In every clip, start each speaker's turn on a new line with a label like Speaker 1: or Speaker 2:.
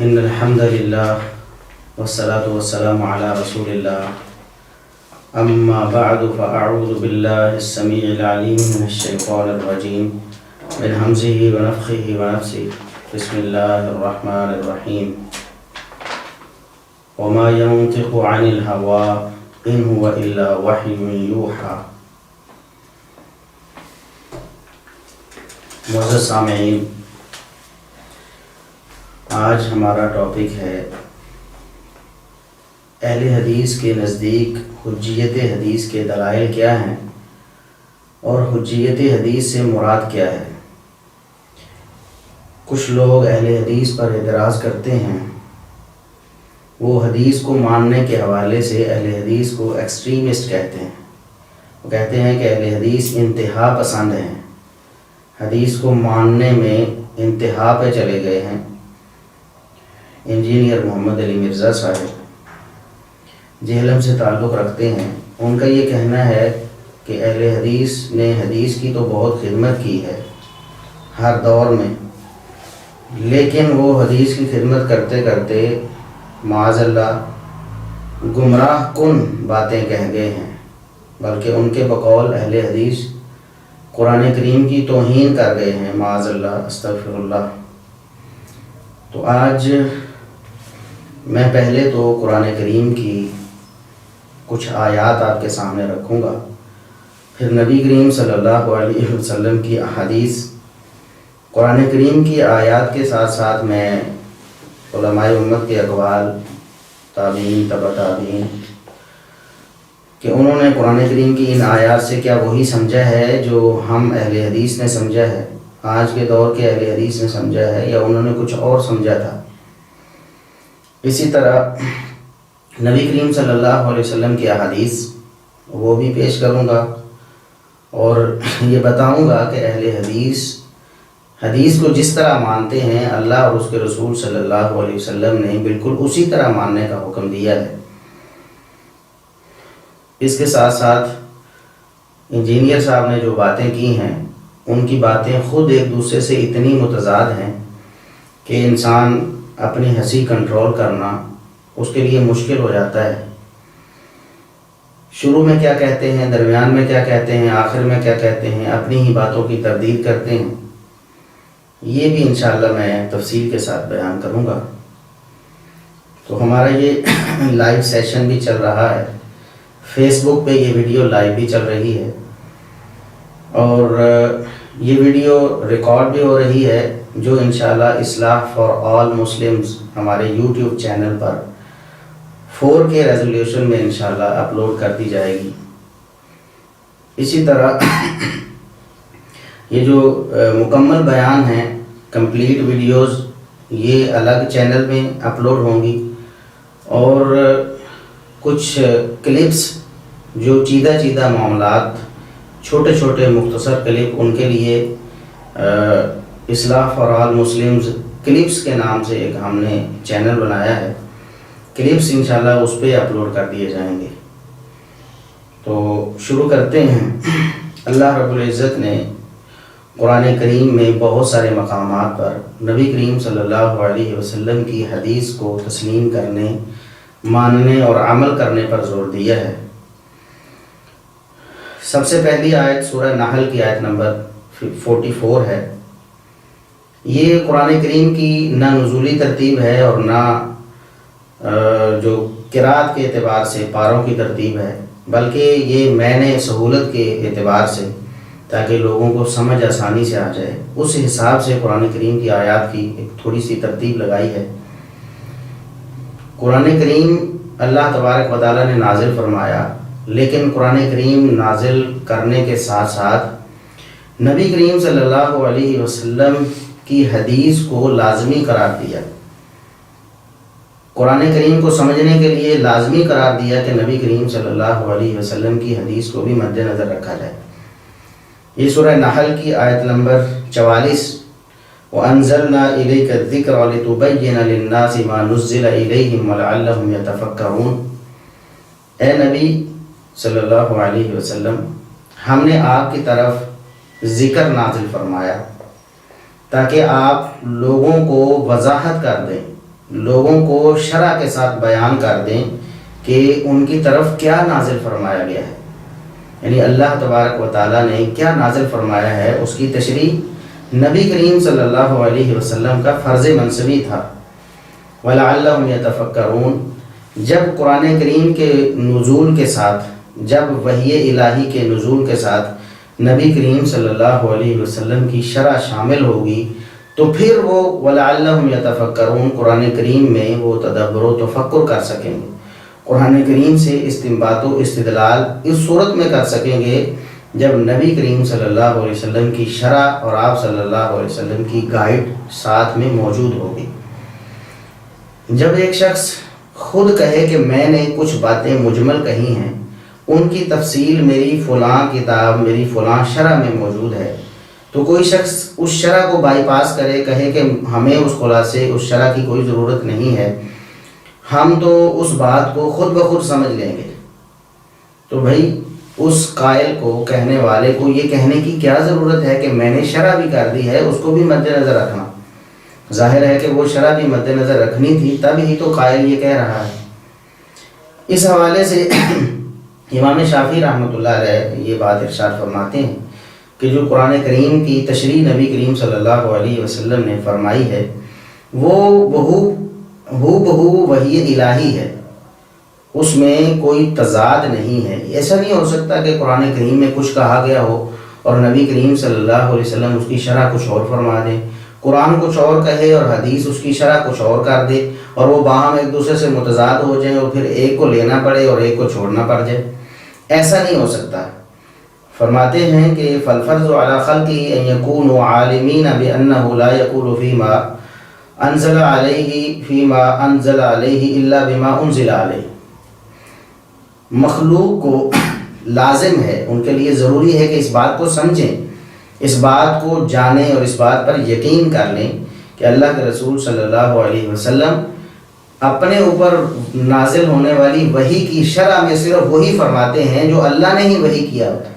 Speaker 1: إن الحمد لله والصلاة والسلام على رسول الله أما بعد فأعوذ بالله السميع العليم من الشيطان الرجيم من همزه ونفخه ونفسه بسم الله الرحمن الرحيم وما ينطق عن الهوى إن هو إلا وحي يوحى. معزز سامعین، آج ہمارا ٹاپک ہے اہل حدیث کے نزدیک حجیت حدیث کے دلائل کیا ہیں اور حجیت حدیث سے مراد کیا ہے. کچھ لوگ اہل حدیث پر اعتراض کرتے ہیں، وہ حدیث کو ماننے کے حوالے سے اہل حدیث کو ایکسٹریمسٹ کہتے ہیں. وہ کہتے ہیں کہ اہل حدیث انتہا پسند ہیں، حدیث کو ماننے میں انتہا پہ چلے گئے ہیں. انجینئر محمد علی مرزا صاحب جہلم سے تعلق رکھتے ہیں، ان کا یہ کہنا ہے کہ اہل حدیث نے حدیث کی تو بہت خدمت کی ہے ہر دور میں، لیکن وہ حدیث کی خدمت کرتے کرتے معاذ اللہ گمراہ کن باتیں کہہ گئے ہیں، بلکہ ان کے بقول اہل حدیث قرآن کریم کی توہین کر گئے ہیں معاذ اللہ استغفر اللہ. تو آج میں پہلے تو قرآن کریم کی کچھ آیات آپ کے سامنے رکھوں گا، پھر نبی کریم صلی اللہ علیہ وسلم کی احادیث. قرآن کریم کی آیات کے ساتھ ساتھ میں علماء امت کے اقوال، تابعین، تبع تابعین، کہ انہوں نے قرآن کریم کی ان آیات سے کیا وہی سمجھا ہے جو ہم اہل حدیث نے سمجھا ہے، آج کے دور کے اہل حدیث نے سمجھا ہے، یا انہوں نے کچھ اور سمجھا تھا. اسی طرح نبی کریم صلی اللہ علیہ وسلم کی احادیث وہ بھی پیش کروں گا، اور یہ بتاؤں گا کہ اہل حدیث کو جس طرح مانتے ہیں اللہ اور اس کے رسول صلی اللہ علیہ وسلم نے بالکل اسی طرح ماننے کا حکم دیا ہے. اس کے ساتھ ساتھ انجینئر صاحب نے جو باتیں کی ہیں ان کی باتیں خود ایک دوسرے سے اتنی متضاد ہیں کہ انسان اپنی ہنسی کنٹرول کرنا اس کے لیے مشکل ہو جاتا ہے. شروع میں کیا کہتے ہیں، درمیان میں کیا کہتے ہیں، آخر میں کیا کہتے ہیں، اپنی ہی باتوں کی تردید کرتے ہیں. یہ بھی انشاءاللہ میں تفصیل کے ساتھ بیان کروں گا. تو ہمارا یہ لائیو سیشن بھی چل رہا ہے، فیس بک پہ یہ ویڈیو لائیو بھی چل رہی ہے، اور یہ ویڈیو ریکارڈ بھی ہو رہی ہے جو انشاءاللہ اصلاح فار آل مسلمز ہمارے یوٹیوب چینل پر 4K ریزولیوشن میں انشاءاللہ اپلوڈ کر دی جائے گی. اسی طرح یہ جو مکمل بیان ہیں، کمپلیٹ ویڈیوز، یہ الگ چینل میں اپلوڈ ہوں گی، اور کچھ کلپس جو چیدہ معاملات، چھوٹے چھوٹے مختصر کلپ، ان کے لیے اصلاح فار آل مسلمز کلپس کے نام سے ایک ہم نے چینل بنایا ہے. کلپس انشاءاللہ اس پہ اپلوڈ کر دیے جائیں گے. تو شروع کرتے ہیں. اللہ رب العزت نے قرآن کریم میں بہت سارے مقامات پر نبی کریم صلی اللہ علیہ وسلم کی حدیث کو تسلیم کرنے، ماننے اور عمل کرنے پر زور دیا ہے. سب سے پہلی آیت سورہ نحل کی آیت نمبر 44 ہے. یہ قرآن کریم کی نہ نزولی ترتیب ہے اور نہ جو قرات کے اعتبار سے پاروں کی ترتیب ہے، بلکہ یہ میں نے سہولت کے اعتبار سے، تاکہ لوگوں کو سمجھ آسانی سے آ جائے، اس حساب سے قرآن کریم کی آیات کی ایک تھوڑی سی ترتیب لگائی ہے. قرآن کریم اللہ تبارک و تعالیٰ نے نازل فرمایا، لیکن قرآن کریم نازل کرنے کے ساتھ ساتھ نبی کریم صلی اللہ علیہ وسلم کی حدیث کو لازمی قرار دیا. قرآن کریم کو سمجھنے کے لیے لازمی قرار دیا کہ نبی کریم صلی اللہ علیہ وسلم کی حدیث کو بھی مد نظر رکھا جائے. یہ سورہ نحل کی آیت نمبر 44، وَأَنزَلْنَا إِلَيْكَ الذِّكْرَ لِتُبَيِّنَ لِلنَّاسِ مَا نُزِّلَ إِلَيْهِمْ وَلَعَلَّهُمْ يَتَفَكَّرُونَ. اے نبی صلی اللہ علیہ وسلم، ہم نے آپ کی طرف ذکر نازل فرمایا تاکہ آپ لوگوں کو وضاحت کر دیں، لوگوں کو شرح کے ساتھ بیان کر دیں کہ ان کی طرف کیا نازل فرمایا گیا ہے، یعنی اللہ تبارک و تعالیٰ نے کیا نازل فرمایا ہے، اس کی تشریح نبی کریم صلی اللہ علیہ وسلم کا فرض منصبی تھا۔ وَلَعَلَّهُمْ يَتَفَكَّرُونَ، جب قرآن کریم کے نزول کے ساتھ، جب وحی الہی کے نزول کے ساتھ نبی کریم صلی اللہ علیہ وسلم کی شرح شامل ہوگی تو پھر وہ وَلَعَلَّهُمْ يَتَفَكَّرُونَ قرآن کریم میں وہ تدبر و تفکر کر سکیں گے، قرآن کریم سے استنباط و استدلال اس صورت میں کر سکیں گے جب نبی کریم صلی اللہ علیہ وسلم کی شرح اور آپ صلی اللہ علیہ وسلم کی گائیڈ ساتھ میں موجود ہوگی۔ جب ایک شخص خود کہے کہ میں نے کچھ باتیں مجمل کہی ہیں، ان کی تفصیل میری فلاں کتاب، میری فلاں شرح میں موجود ہے، تو کوئی شخص اس شرح کو بائی پاس کرے، کہے کہ ہمیں اس خلاصے اس شرح کی کوئی ضرورت نہیں ہے، ہم تو اس بات کو خود بخود سمجھ لیں گے، تو بھائی اس قائل کو، کہنے والے کو یہ کہنے کی کیا ضرورت ہے کہ میں نے شرح بھی کر دی ہے، اس کو بھی مد نظر رکھنا۔ ظاہر ہے کہ وہ شرح بھی مد نظر رکھنی تھی، تب ہی تو قائل یہ کہہ رہا ہے۔ اس حوالے سے امام شافعی رحمۃ اللہ علیہ یہ بات ارشاد فرماتے ہیں کہ جو قرآن کریم کی تشریح نبی کریم صلی اللہ علیہ وسلم نے فرمائی ہے وہ بہو وحی الہی ہے، اس میں کوئی تضاد نہیں ہے۔ ایسا نہیں ہو سکتا کہ قرآن کریم میں کچھ کہا گیا ہو اور نبی کریم صلی اللہ علیہ وسلم اس کی شرح کچھ اور فرما دیں، قرآن کچھ اور کہے اور حدیث اس کی شرح کچھ اور کر دے، اور وہ باہم ایک دوسرے سے متضاد ہو جائیں اور پھر ایک کو لینا پڑے اور ایک کو چھوڑنا پڑ جائے، ایسا نہیں ہو سکتا۔ فرماتے ہیں کہ فالفرض علی خلقه ان يكونوا عالمین بانه لا يقول فيما انزل علیہ الا بما انزل علیہ، مخلوق کو لازم ہے، ان کے لیے ضروری ہے کہ اس بات کو سمجھیں، اس بات کو جانیں اور اس بات پر یقین کر لیں کہ اللہ کے رسول صلی اللہ علیہ وسلم اپنے اوپر نازل ہونے والی وحی کی شرح میں صرف وہی فرماتے ہیں جو اللہ نے ہی وحی کیا ہوتا ہے،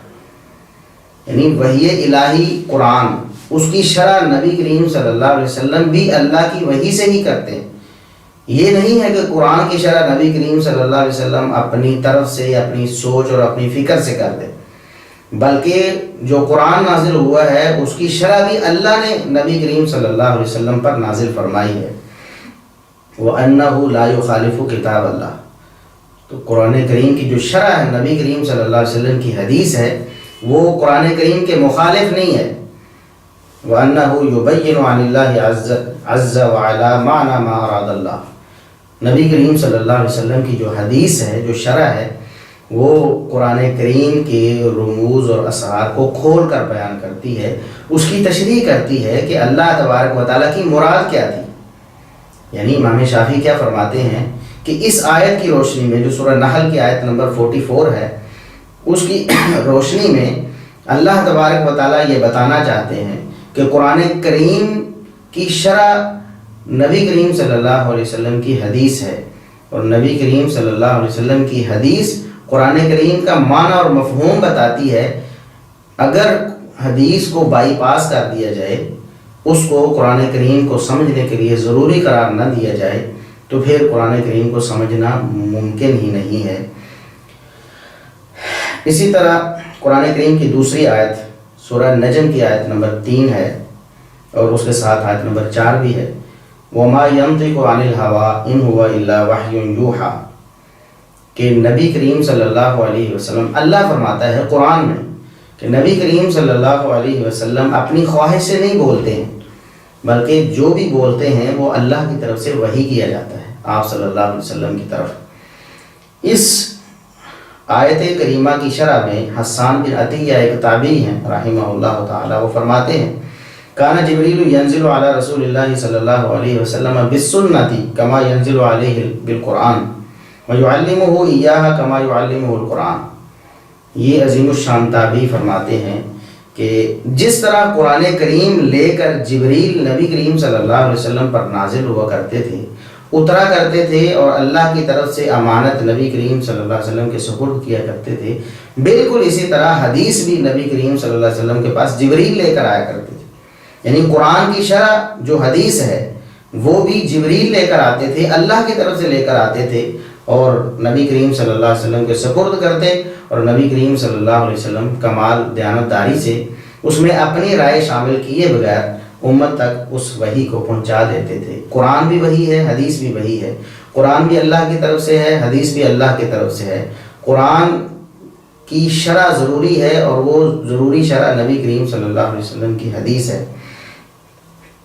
Speaker 1: یعنی وحی الہی قرآن، اس کی شرح نبی کریم صلی اللہ علیہ وسلم بھی اللہ کی وحی سے ہی کرتے ہیں۔ یہ نہیں ہے کہ قرآن کی شرح نبی کریم صلی اللہ علیہ وسلم اپنی طرف سے، اپنی سوچ اور اپنی فکر سے کرتے، بلکہ جو قرآن نازل ہوا ہے اس کی شرح بھی اللہ نے نبی کریم صلی اللہ علیہ وسلم پر نازل فرمائی ہے۔ وَأَنَّهُ لَا يُخَالِفُ كِتَابَ اللَّهِ، تو قرآن کریم کی جو شرح ہے، نبی کریم صلی اللہ علیہ وسلم کی حدیث ہے، وہ قرآن کریم کے مخالف نہیں ہے۔ وَأَنَّهُ يُبَيِّنُ عَنِ اللَّهِ عَزَّ وَعَلَى مَعْنَى مَا أَرَادَ اللَّهُ، نبی کریم صلی اللہ علیہ وسلم کی جو حدیث ہے، جو شرح ہے، وہ قرآن کریم کے رموز اور اسرار کو کھول کر بیان کرتی ہے، اس کی تشریح کرتی ہے کہ اللہ تبارک و تعالیٰ کی مراد کیا تھی۔ یعنی امام شافعی کیا فرماتے ہیں کہ اس آیت کی روشنی میں، جو سورہ نحل کی آیت نمبر 44 ہے، اس کی روشنی میں اللہ تبارک و تعالیٰ یہ بتانا چاہتے ہیں کہ قرآن کریم کی شرح نبی کریم صلی اللہ علیہ وسلم کی حدیث ہے، اور نبی کریم صلی اللہ علیہ وسلم کی حدیث قرآن کریم کا معنی اور مفہوم بتاتی ہے۔ اگر حدیث کو بائی پاس کر دیا جائے، اس کو قرآن کریم کو سمجھنے کے لیے ضروری قرار نہ دیا جائے، تو پھر قرآن کریم کو سمجھنا ممکن ہی نہیں ہے۔ اسی طرح قرآن کریم کی دوسری آیت سورہ نجم کی آیت نمبر 3 ہے، اور اس کے ساتھ آیت نمبر 4 بھی ہے، وَمَا يَنطِقُ عَنِ الْهَوَىٰ إِنْ هُوَ إِلَّا وَحْيٌ يُوحَىٰ، کہ نبی کریم صلی اللہ علیہ وسلم، اللہ فرماتا ہے قرآن میں کہ نبی کریم صلی اللہ علیہ وسلم اپنی خواہش سے نہیں بولتے ہیں، بلکہ جو بھی بولتے ہیں وہ اللہ کی طرف سے وحی کیا جاتا ہے آپ صلی اللہ علیہ وسلم کی طرف۔ اس آیت کریمہ کی شرح میں حسان بن عطیہ ایک تابعی ہیں رحمہ اللہ تعالی، وہ فرماتے ہیں کان جبریل ینزل علی رسول اللہ صلی اللہ علیہ وسلم بالسنۃ کما ینزل علیہ بالقرآن ویعلمہ ایاہ کما یعلمہ القرآن۔ یہ عظیم الشان تابعی فرماتے ہیں کہ جس طرح قرآن کریم لے کر جبریل نبی کریم صلی اللہ علیہ وسلم پر نازل ہوا کرتے تھے، اترا کرتے تھے، اور اللہ کی طرف سے امانت نبی کریم صلی اللہ علیہ وسلم کے سپرد کیا کرتے تھے، بالکل اسی طرح حدیث بھی نبی کریم صلی اللہ علیہ وسلم کے پاس جبریل لے کر آیا کرتے تھے۔ یعنی قرآن کی شرح جو حدیث ہے وہ بھی جبریل لے کر آتے تھے، اللہ کی طرف سے لے کر آتے تھے اور نبی کریم صلی اللہ علیہ وسلم کے سپرد کرتے، اور نبی کریم صلی اللہ علیہ وسلم کمال دیانتداری سے اس میں اپنی رائے شامل کیے بغیر امت تک اس وحی کو پہنچا دیتے تھے۔ قرآن بھی وحی ہے، حدیث بھی وحی ہے، قرآن بھی اللہ کی طرف سے ہے، حدیث بھی اللہ کی طرف سے ہے۔ قرآن کی شرح ضروری ہے اور وہ ضروری شرح نبی کریم صلی اللہ علیہ وسلم کی حدیث ہے۔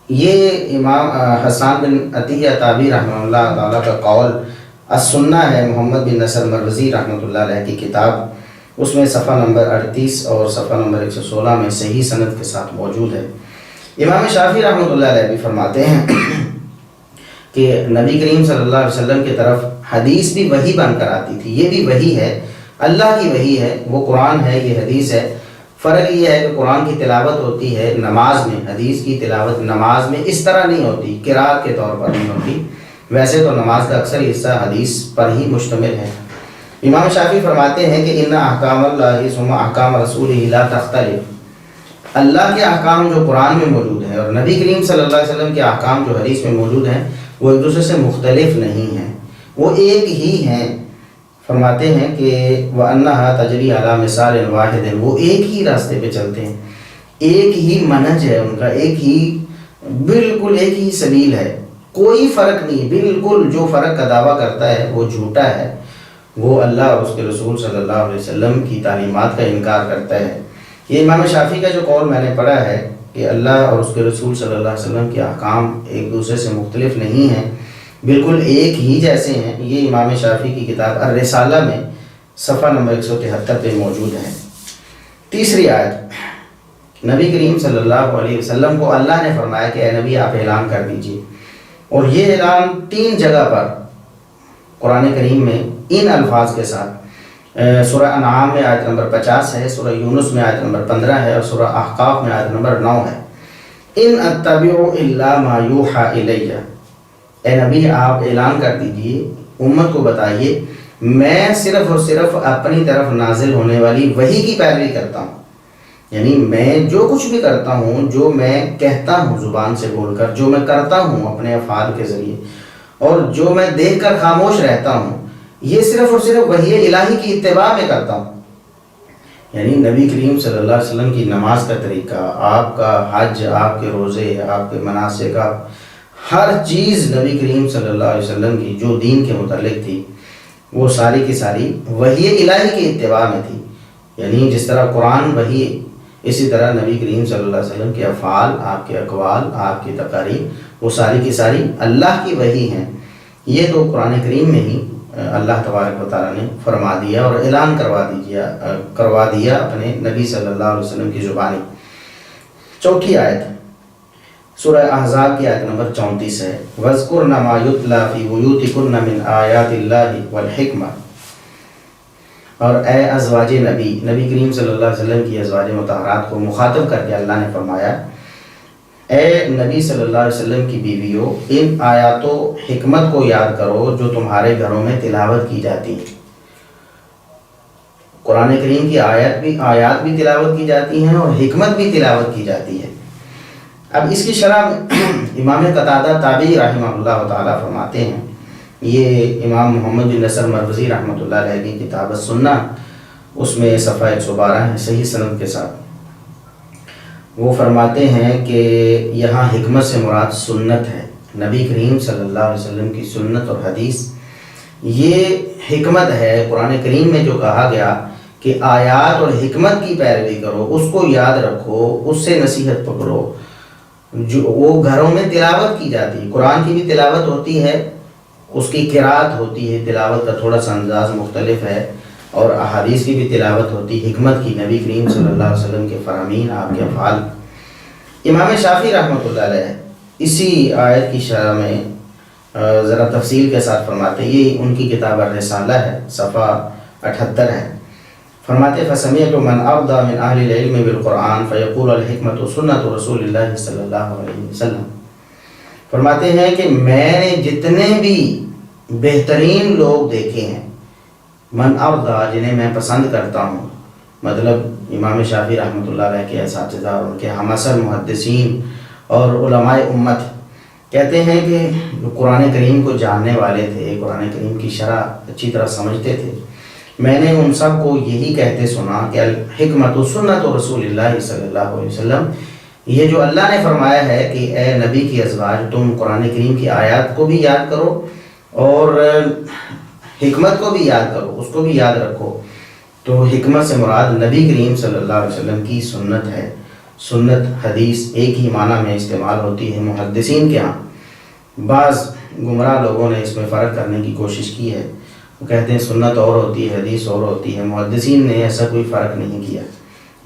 Speaker 1: یہ امام حسان بن عطیہ تابعی رحمہ اللہ تعالیٰ کا قول السنہ ہے، محمد بن نصر مروزی رحمۃ اللہ علیہ کی کتاب، اس میں صفحہ نمبر 38 اور صفحہ نمبر 116 میں صحیح سند کے ساتھ موجود ہے۔ امام شافعی رحمۃ اللہ علیہ بھی فرماتے ہیں کہ نبی کریم صلی اللہ علیہ وسلم کی طرف حدیث بھی وحی بن کر آتی تھی، یہ بھی وحی ہے، اللہ کی وحی ہے، وہ قرآن ہے، یہ حدیث ہے۔ فرق یہ ہے کہ قرآن کی تلاوت ہوتی ہے نماز میں، حدیث کی تلاوت نماز میں اس طرح نہیں ہوتی، قرات کے طور پر نہیں ہوتی، ویسے تو نماز کا اکثر حصہ حدیث پر ہی مشتمل ہے۔ امام شافعی فرماتے ہیں کہ ان احکام اللہ ثم احکام رسولہ لا تختلف، اللہ کے احکام جو قرآن میں موجود ہیں اور نبی کریم صلی اللہ علیہ وسلم کے احکام جو حدیث میں موجود ہیں وہ ایک دوسرے سے مختلف نہیں ہیں، وہ ایک ہی ہیں۔ فرماتے ہیں کہ وَأَنَّهَا تَجْرِي عَلَى مِثَالٍ وَاحِدٍ، وہ ایک ہی راستے پہ چلتے ہیں، ایک ہی منہج ہے ان کا، ایک ہی بالکل ایک ہی سبیل ہے، کوئی فرق نہیں، بالکل جو فرق کا دعویٰ کرتا ہے وہ جھوٹا ہے، وہ اللہ اور اس کے رسول صلی اللہ علیہ وسلم کی تعلیمات کا انکار کرتا ہے۔ یہ امام شافعی کا جو قول میں نے پڑھا ہے کہ اللہ اور اس کے رسول صلی اللہ علیہ وسلم کے احکام ایک دوسرے سے مختلف نہیں ہیں، بالکل ایک ہی جیسے ہیں، یہ امام شافعی کی کتاب الرسالہ میں صفحہ نمبر 173 پہ موجود ہے۔ تیسری آیت، نبی کریم صلی اللہ علیہ وسلم کو اللہ نے فرمایا کہ اے نبی آپ اعلان کر دیجئے، اور یہ اعلان 3 جگہ پر قرآن کریم میں ان الفاظ کے ساتھ، سورہ انعام میں آیت نمبر 50 ہے، سورہ یونس میں آیت نمبر 15 ہے، اور سورہ احقاف میں آیت نمبر 9 ہے۔ ان اتبع الا ما یوحى الیہ، اے نبی آپ اعلان کر دیجئے، امت کو بتائیے میں صرف اور صرف اپنی طرف نازل ہونے والی وحی کی پیروی کرتا ہوں، یعنی میں جو کچھ بھی کرتا ہوں، جو میں کہتا ہوں زبان سے بول کر، جو میں کرتا ہوں اپنے افعال کے ذریعے، اور جو میں دیکھ کر خاموش رہتا ہوں، یہ صرف اور صرف وحی الہی کی اتباع میں کرتا ہوں۔ یعنی نبی کریم صلی اللہ علیہ وسلم کی نماز کا طریقہ، آپ کا حج، آپ کے روزے، آپ کے مناسک، ہر چیز نبی کریم صلی اللہ علیہ وسلم کی جو دین کے متعلق تھی وہ ساری کی ساری وحی الہی کی اتباع میں تھی۔ یعنی جس طرح قرآن وحی، اسی طرح نبی کریم صلی اللہ علیہ وسلم کے افعال، آپ کے اقوال، آپ کی تقاریر، وہ ساری کی ساری اللہ کی وحی ہیں۔ یہ تو قرآن کریم میں ہی اللہ تبارک و تعالیٰ نے فرما دیا اور اعلان کروا دیا اپنے نبی صلی اللہ علیہ وسلم کی زبانی۔ چوتھی آیت سورہ احزاب کی آیت نمبر 34 ہے، وَاذْكُرْنَ مَا يُتْلَى فِي بُيُوتِكُنَّ مِنْ آيَاتِ اللَّهِ وَالْحِكْمَةِ، اور اے ازواج نبی، نبی کریم صلی اللہ علیہ وسلم کی ازواج مطہرات کو مخاطب کر کے اللہ نے فرمایا، اے نبی صلی اللہ علیہ وسلم کی بیویوں، ان آیات و حکمت کو یاد کرو جو تمہارے گھروں میں تلاوت کی جاتی ہیں۔ قرآن کریم کی آیات بھی تلاوت کی جاتی ہیں اور حکمت بھی تلاوت کی جاتی ہے۔ اب اس کی شرح امام قتادہ تابعی رحمہ اللہ تعالیٰ فرماتے ہیں، یہ امام محمد بن نصر مروزی رحمۃ اللہ علیہ کی کتاب السنہ، اس میں صفحہ 112 ہے صحیح سند کے ساتھ۔ وہ فرماتے ہیں کہ یہاں حکمت سے مراد سنت ہے، نبی کریم صلی اللہ علیہ وسلم کی سنت اور حدیث، یہ حکمت ہے۔ قرآن کریم میں جو کہا گیا کہ آیات اور حکمت کی پیروی کرو، اس کو یاد رکھو، اس سے نصیحت پکڑو، جو وہ گھروں میں تلاوت کی جاتی، قرآن کی بھی تلاوت ہوتی ہے، اس کی قرات ہوتی ہے، تلاوت کا تھوڑا سا انداز مختلف ہے، اور احادیث کی بھی تلاوت ہوتی، حکمت کی، نبی کریم صلی اللہ علیہ وسلم کے فرامین، آپ کے افعال۔ امام شافعی رحمۃ اللہ علیہ اسی آیت کی شرح میں ذرا تفصیل کے ساتھ فرماتے، یہ ان کی کتاب الرسالہ ہے، صفحہ 78 ہے۔ فرماتے فَسَمِعْتُ مَنْ أَرْضَى مِنْ أَهْلِ الْعِلْمِ بِالْقُرْآنِ فَيَقُولُ الْحِكْمَةُ سُنَّةُ رَسُولِ اللَّهِ صلی اللہ علیہ وسلم۔ فرماتے ہیں کہ میں نے جتنے بھی بہترین لوگ دیکھے ہیں، من ارضا، جنہیں میں پسند کرتا ہوں، مطلب امام شافعی رحمۃ اللہ علیہ کے اساتذہ اور ان کے ہم عصر محدثین اور علماء امت، کہتے ہیں کہ جو قرآن کریم کو جاننے والے تھے، قرآن کریم کی شرح اچھی طرح سمجھتے تھے، میں نے ان سب کو یہی کہتے سنا کہ الحکمت و سنت و رسول اللہ صلی اللہ علیہ وسلم، یہ جو اللہ نے فرمایا ہے کہ اے نبی کی ازواج تم قرآن کریم کی آیات کو بھی یاد کرو اور حکمت کو بھی یاد کرو، اس کو بھی یاد رکھو، تو حکمت سے مراد نبی کریم صلی اللہ علیہ وسلم کی سنت ہے۔ سنت حدیث ایک ہی معنی میں استعمال ہوتی ہے محدثین کے ہاں۔ بعض گمراہ لوگوں نے اس میں فرق کرنے کی کوشش کی ہے، وہ کہتے ہیں سنت اور ہوتی ہے حدیث اور ہوتی ہے، محدثین نے ایسا کوئی فرق نہیں کیا۔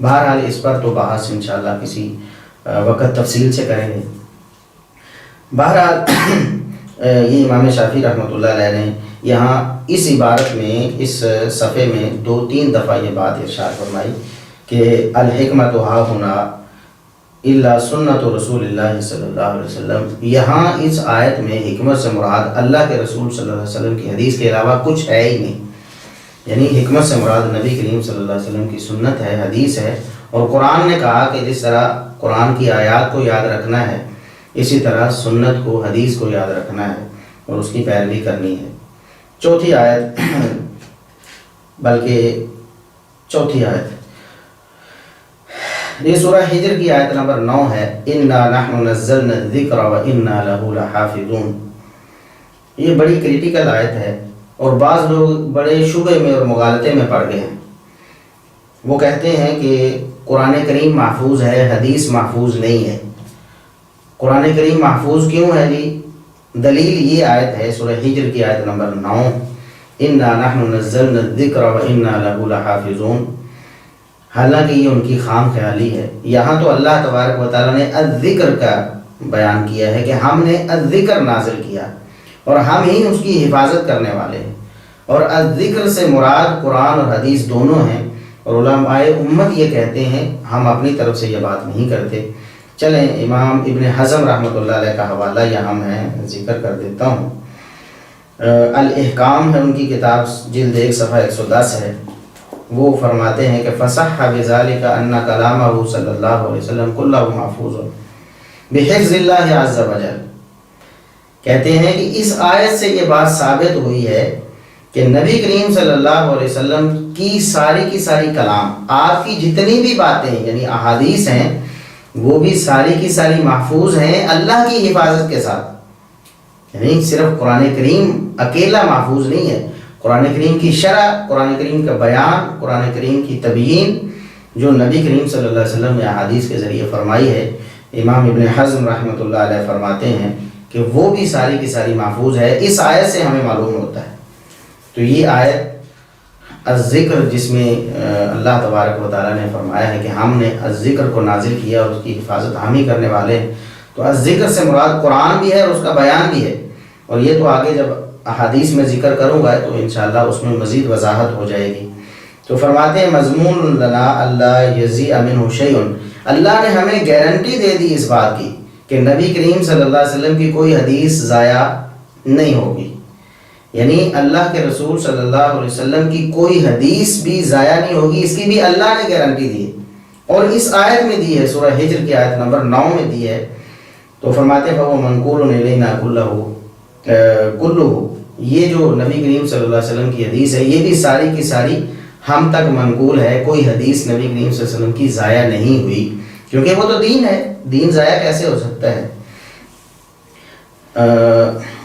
Speaker 1: بہرحال اس پر تو بحث انشاءاللہ کسی وقت تفصیل سے کریں گے۔ بہرحال یہ امام شافعی رحمۃ اللہ علیہ نے یہاں اس عبارت میں، اس صفحے میں 2-3 دفعہ یہ بات ارشاد فرمائی کہ الحکمت ہا ہونا الا سنت رسول اللہ صلی اللہ علیہ وسلم۔ یہاں اس آیت میں حکمت سے مراد اللہ کے رسول صلی اللہ علیہ وسلم کی حدیث کے علاوہ کچھ ہے ہی نہیں، یعنی حکمت سے مراد نبی کریم صلی اللہ علیہ وسلم کی سنت ہے، حدیث ہے۔ اور قرآن نے کہا کہ جس طرح قرآن کی آیات کو یاد رکھنا ہے، اسی طرح سنت کو، حدیث کو یاد رکھنا ہے اور اس کی پیروی کرنی ہے۔ چوتھی آیت، بلکہ چوتھی آیت، یہ سورہ ہجر کی آیت نمبر 9 ہے، اِنَّا نَحْنُ نَزَّلْنَا الذِّكْرَ وَإِنَّا لَهُ لَحَافِظُونَ۔ یہ بڑی کریٹیکل آیت ہے اور بعض لوگ بڑے شبہ میں اور مغالطے میں پڑ گئے ہیں۔ وہ کہتے ہیں کہ قرآن کریم محفوظ ہے، حدیث محفوظ نہیں ہے۔ قرآن کریم محفوظ کیوں ہے جی؟ دلیل یہ آیت ہے، سورہ ہجر کی آیت نمبر 9، اِنَّا نَحْنُ نَزَّلْنَا الذِّكْرَ وَإِنَّا لَهُ لَحَافِظُونَ۔ حالانکہ یہ ان کی خام خیالی ہے۔ یہاں تو اللہ تبارک و تعالیٰ نے الذکر کا بیان کیا ہے کہ ہم نے الذکر نازل کیا اور ہم ہی اس کی حفاظت کرنے والے ہیں، اور الذکر سے مراد قرآن اور حدیث دونوں ہیں، اور علماء امت یہ کہتے ہیں، ہم اپنی طرف سے یہ بات نہیں کرتے۔ چلیں امام ابن حزم رحمۃ اللہ علیہ کا حوالہ یہاں میں ذکر کر دیتا ہوں۔ الاحکام ہے ان کی کتاب، جلد 1 صفحہ 110 ہے۔ وہ فرماتے ہیں کہ فصح بذلك ان کلامہ صلی اللہ علیہ وسلم کلہ محفوظ بحفظ اللہ عز وجل۔ کہتے ہیں کہ اس آیت سے یہ بات ثابت ہوئی ہے کہ نبی کریم صلی اللہ علیہ وسلم کی ساری کلام، آپ کی جتنی بھی باتیں یعنی احادیث ہیں، وہ بھی ساری محفوظ ہیں اللہ کی حفاظت کے ساتھ۔ یعنی صرف قرآن کریم اکیلا محفوظ نہیں ہے، قرآن کریم کی شرح، قرآن کریم کا بیان، قرآن کریم کی تبیین جو نبی کریم صلی اللہ علیہ وسلم نے احادیث کے ذریعے فرمائی ہے، امام ابن حزم رحمۃ اللہ علیہ فرماتے ہیں کہ وہ بھی ساری محفوظ ہے۔ اس آیت سے ہمیں معلوم ہوتا ہے۔ تو یہ آیت الذکر، جس میں اللہ تبارک و تعالیٰ نے فرمایا ہے کہ ہم نے الذکر کو نازل کیا اور اس کی حفاظت ہم ہی کرنے والے ہیں، تو الذکر سے مراد قرآن بھی ہے اور اس کا بیان بھی ہے، اور یہ تو آگے جب احادیث میں ذکر کروں گا تو انشاءاللہ اس میں مزید وضاحت ہو جائے گی۔ تو فرماتے ہیں مضمون لنا اللہ یزیء منہ شیء، اللہ نے ہمیں گارنٹی دے دی اس بات کی کہ نبی کریم صلی اللہ علیہ وسلم کی کوئی حدیث ضائع نہیں ہوگی، یعنی اللہ کے رسول صلی اللہ علیہ وسلم کی کوئی حدیث بھی ضائع نہیں ہوگی، اس کی بھی اللہ نے گارنٹی دی ہے، اور اس آیت میں دی ہے، سورہ ہجر کی آیت نمبر 9 میں دی ہے۔ تو فرماتے ہیں فَهُوَ مَنْقُولٌ إِلَيْنَا كُلُّهُ، یہ جو نبی کریم صلی اللہ علیہ وسلم کی حدیث ہے یہ بھی ساری کی ساری ہم تک منقول ہے، کوئی حدیث نبی کریم صلی اللہ علیہ وسلم کی ضائع نہیں ہوئی، کیونکہ وہ تو دین ہے، دین ضائع کیسے ہو سکتا ہے۔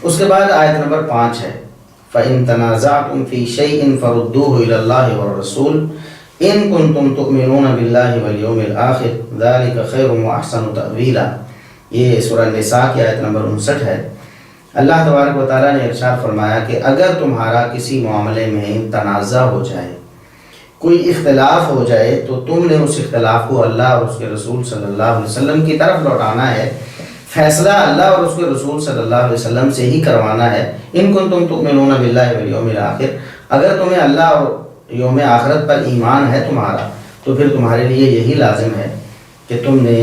Speaker 1: اس کے بعد آیت نمبر 5 ہے، فَإِن تَنَازَعْتُمْ فِي شَيْءٍ فَرُدُّوهُ إِلَى اللَّهِ وَالرَّسُولِ إِن كُنتُمْ تُؤْمِنُونَ بِاللَّهِ وَالْيَوْمِ الْآخِرِ ذَلِكَ خَيْرٌ وَأَحْسَنُ تَأْوِيلًا۔ یہ سورہ نساء کی آیت نمبر 59 ہے۔ اللہ تبارک و تعالیٰ نے ارشاد فرمایا کہ اگر تمہارا کسی معاملے میں تنازع ہو جائے، کوئی اختلاف ہو جائے، تو تم نے اس اختلاف کو اللہ اور اس کے رسول صلی اللہ علیہ وسلم کی طرف لوٹانا ہے، فیصلہ اللہ اور اس کے رسول صلی اللہ علیہ وسلم سے ہی کروانا ہے۔ ان کنتم تؤمنون باللہ والیوم الآخر، اگر تمہیں اللہ اور یوم آخرت پر ایمان ہے تمہارا، تو پھر تمہارے لیے یہی لازم ہے کہ تم نے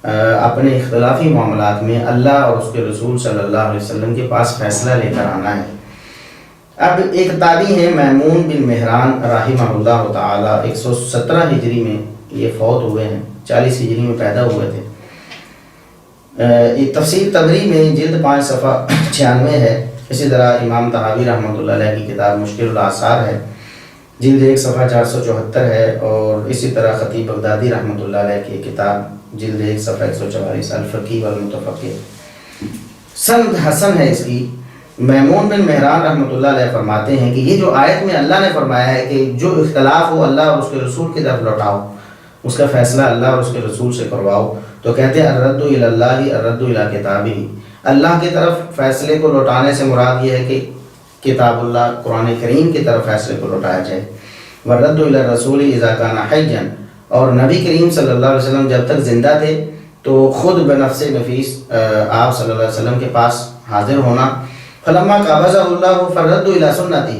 Speaker 1: اپنے اختلافی معاملات میں اللہ اور اس کے رسول صلی اللہ علیہ وسلم کے پاس فیصلہ لے کر آنا ہے۔ اب ایک تابعی ہیں میمون بن مہران رحمہ اللہ تعالی، 117 ہجری میں یہ فوت ہوئے ہیں، 40 ہجری میں پیدا ہوئے تھے۔ ایک تفسیر تبری میں جلد 5 صفحہ 96 ہے. اسی طرح امام طحاوی رحمۃ اللہ علیہ کی کتاب مشکل الآثار ہے، جلد 1 صفحہ 474 ہے. اور اسی طرح خطیب بغدادی رحمۃ اللہ علیہ کی کتاب جلد 1 صفحہ 144 الفقی والمتفقہ. سند حسن ہے اس کی. میمون بن مہران رحمۃ اللہ علیہ فرماتے ہیں کہ یہ جو آیت میں اللہ نے فرمایا ہے کہ جو اختلاف ہو اللہ اور اس کے رسول کی طرف لوٹاؤ، اس کا فیصلہ اللہ اور اس کے رسول سے کرواؤ، تو کہتے ہیں الرد الی اللہ الرد الی کتابہ. اللہ کی طرف فیصلے کو لوٹانے سے مراد یہ ہے کہ کتاب اللہ قرآن کریم کی طرف فیصلے کو لوٹایا جائے. والرد الی الرسول اذا کان حیا، اور نبی کریم صلی اللہ علیہ وسلم جب تک زندہ تھے تو خود بنفس نفیس آپ صلی اللہ علیہ وسلم کے پاس حاضر ہونا. فلما قبضہ اللہ فالرد الی سنتہ،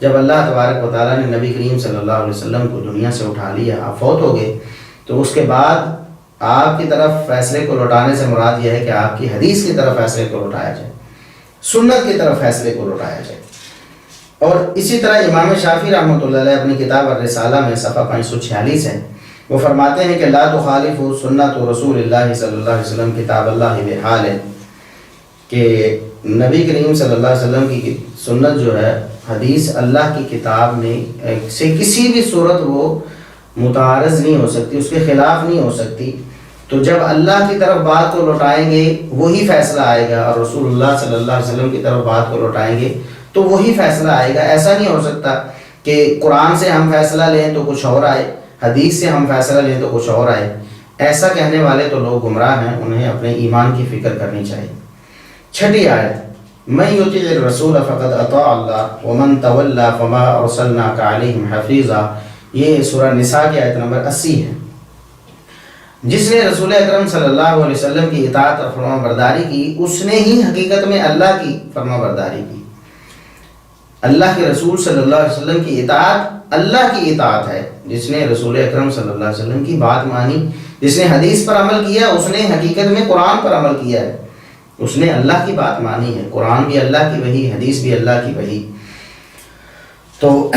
Speaker 1: جب اللہ تبارک و تعالیٰ نے نبی کریم صلی اللہ علیہ وسلم کو دنیا سے اٹھا لیا، آپ فوت ہو گئے، تو اس کے بعد آپ کی طرف فیصلے کو لوٹانے سے مراد یہ ہے کہ آپ کی حدیث کی طرف فیصلے کو لوٹایا جائے، سنت کی طرف فیصلے کو لوٹایا جائے. اور اسی طرح امام شافعی رحمۃ اللہ علیہ اپنی کتاب الرسالہ میں صفحہ 546 ہے، وہ فرماتے ہیں کہ لا تخالفوا سنت رسول اللہ صلی اللہ علیہ وسلم کتاب اللہ بحال، کہ نبی کریم صلی اللہ علیہ وسلم کی سنت جو ہے حدیث اللہ کی کتاب میں سے کسی بھی صورت وہ متعارض نہیں ہو سکتی، اس کے خلاف نہیں ہو سکتی. تو جب اللہ کی طرف بات کو لوٹائیں گے وہی فیصلہ آئے گا، اور رسول اللہ صلی اللہ علیہ وسلم کی طرف بات کو لوٹائیں گے تو وہی فیصلہ آئے گا. ایسا نہیں ہو سکتا کہ قرآن سے ہم فیصلہ لیں تو کچھ اور آئے، حدیث سے ہم فیصلہ لیں تو کچھ اور آئے. ایسا کہنے والے تو لوگ گمراہ ہیں، انہیں اپنے ایمان کی فکر کرنی چاہیے. 6 آیت، من یطیع الرسول فقد اطاع اللہ ومن تولی فما ارسلناک علیہم حفیظا. یہ سورہ نساء کی آیت نمبر 80 ہے. جس نے رسول اکرم صلی اللہ علیہ وسلم کی اطاعت اور فرما برداری کی، اس نے ہی حقیقت میں اللہ کی فرما برداری کی. اللہ کے رسول صلی اللہ علیہ وسلم کی اطاعت اللہ کی اطاعت ہے. جس نے رسول اکرم صلی اللہ علیہ وسلم کی بات مانی، جس نے حدیث پر عمل کیا، اس نے حقیقت میں قرآن پر عمل کیا ہے، اس نے اللہ کی بات مانی ہے. قرآن بھی اللہ کی وحی، حدیث بھی اللہ کی وحی. تو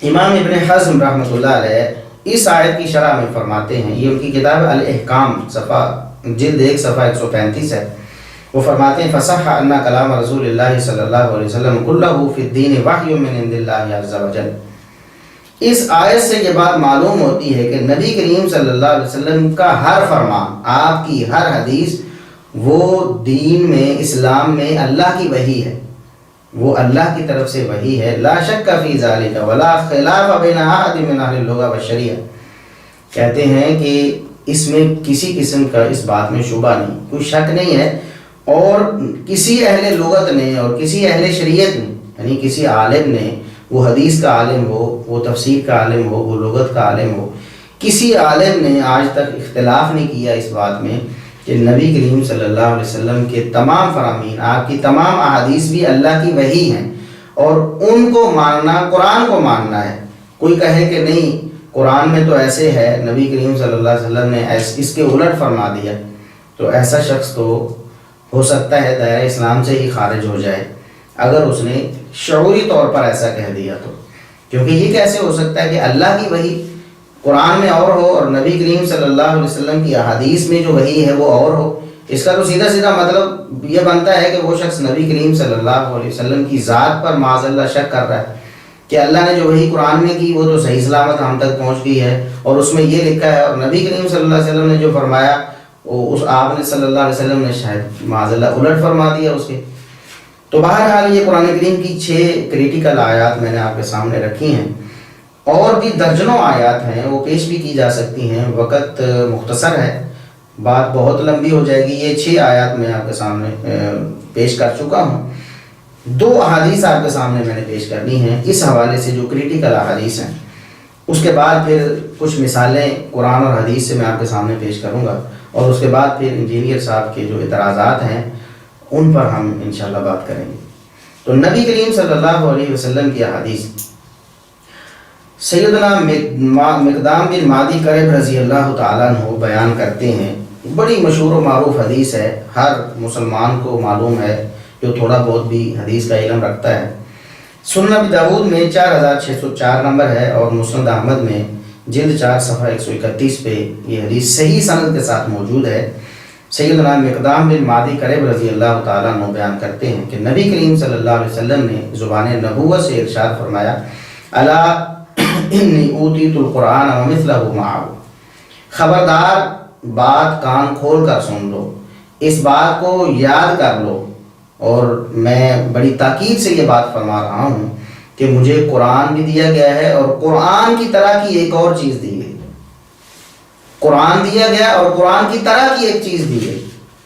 Speaker 1: امام ابن حزم رحمۃ اللہ علیہ اس آیت کی شرح میں فرماتے ہیں، یہ ان کی کتاب الاحکام جلد 1 صفحہ 135 ہے. وہ فرماتے ہیں فصح ان کلام رسول اللہ صلی اللہ علیہ وسلم کلہ فی الدین وحی من عند اللہ عز وجل. اس آیت سے یہ بات معلوم ہوتی ہے کہ نبی کریم صلی اللہ علیہ وسلم کا ہر فرمان، آپ کی ہر حدیث، وہ دین میں، اسلام میں اللہ کی وحی ہے، وہ اللہ کی طرف سے وحی ہے. لا شک فی ذالک ولا خلاف بین احد من اہل اللغہ والشریعہ. کہتے ہیں کہ اس میں کسی قسم کا اس بات میں شبہ نہیں، کوئی شک نہیں ہے. اور کسی اہل لغت نے اور کسی اہل شریعت نے، یعنی کسی عالم نے، وہ حدیث کا عالم ہو، وہ تفسیر کا عالم ہو، وہ لغت کا عالم ہو، کسی عالم نے آج تک اختلاف نہیں کیا اس بات میں کہ نبی کریم صلی اللہ علیہ وسلم کے تمام فرامین، آپ کی تمام احادیث بھی اللہ کی وحی ہیں، اور ان کو ماننا قرآن کو ماننا ہے. کوئی کہے کہ نہیں قرآن میں تو ایسے ہے، نبی کریم صلی اللہ علیہ وسلم نے اس کے الٹ فرما دیا، تو ایسا شخص تو ہو سکتا ہے دائرہ اسلام سے ہی خارج ہو جائے اگر اس نے شعوری طور پر ایسا کہہ دیا تو. کیونکہ یہ کیسے ہو سکتا ہے کہ اللہ کی وحی قرآن میں اور ہو اور نبی کریم صلی اللہ علیہ وسلم کی احادیث میں جو وحی ہے وہ اور ہو. اس کا تو سیدھا سیدھا مطلب یہ بنتا ہے کہ وہ شخص نبی کریم صلی اللہ علیہ وسلم کی ذات پر معاذ اللہ شک کر رہا ہے کہ اللہ نے جو وحی قرآن میں کی وہ تو صحیح سلامت ہم تک پہنچ گئی ہے، اور اس میں یہ لکھا ہے، اور نبی کریم صلی اللہ علیہ وسلم نے جو فرمایا اس آپ نے صلی اللہ علیہ وسلم نے شاید معاذ اللہ الٹ فرما دیا اس کے. تو بہرحال یہ قرآن کریم کی 6 کریٹیکل آیات میں نے آپ کے سامنے رکھی ہیں. اور بھی درجنوں آیات ہیں، وہ پیش بھی کی جا سکتی ہیں، وقت مختصر ہے، بات بہت لمبی ہو جائے گی. یہ 6 آیات میں آپ کے سامنے پیش کر چکا ہوں. 2 احادیث آپ کے سامنے میں نے پیش کرنی ہیں اس حوالے سے جو کریٹیکل احادیث ہیں. اس کے بعد پھر کچھ مثالیں قرآن اور حدیث سے میں آپ کے سامنے پیش کروں گا، اور اس کے بعد پھر انجینئر صاحب کے جو اعتراضات ہیں ان پر ہم انشاءاللہ بات کریں گے. تو نبی کریم صلی اللہ علیہ وسلم کی احادیث، سیدنا مقدام بن معدی کرب رضی اللہ تعالیٰ عنہ بیان کرتے ہیں، بڑی مشہور و معروف حدیث ہے، ہر مسلمان کو معلوم ہے جو تھوڑا بہت بھی حدیث کا علم رکھتا ہے. سنن ابی داؤد میں 4604 نمبر ہے، اور مسند احمد میں جلد 4 صفحہ 131 پہ یہ حدیث صحیح سند کے ساتھ موجود ہے. سیدنا مقدام بن معدی کرب رضی اللہ تعالیٰ عنہ بیان کرتے ہیں کہ نبی کریم صلی اللہ علیہ وسلم نے زبان نبوت سے ارشاد فرمایا الا انی اوتیت القرآن ومثلہ معہ، خبردار بات کان کھول کر سن لو، اس بات کو یاد کر لو، اور میں بڑی تاکید سے یہ بات فرما رہا ہوں کہ مجھے قرآن بھی دیا گیا ہے اور قرآن کی طرح کی ایک اور چیز دی گئی، قرآن دیا گیا اور قرآن کی طرح کی ایک چیز دی گئی،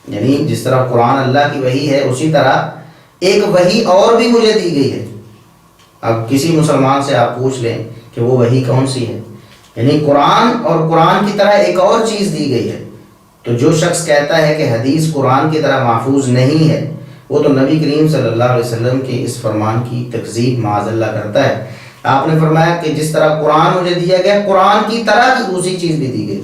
Speaker 1: یعنی جس طرح قرآن اللہ کی وحی ہے اسی طرح ایک وحی اور بھی مجھے دی گئی ہے۔ اب کسی مسلمان سے آپ پوچھ لیں کہ وہ وحی کون سی ہے، یعنی قرآن اور قرآن کی طرح ایک اور چیز دی گئی ہے۔ تو جو شخص کہتا ہے کہ حدیث قرآن کی طرح محفوظ نہیں ہے، وہ تو نبی کریم صلی اللہ علیہ وسلم کے اس فرمان کی تکذیب معاذ اللہ کرتا ہے۔ آپ نے فرمایا کہ جس طرح قرآن مجھے دیا گیا، قرآن کی طرح کی دوسری چیز بھی دی گئی،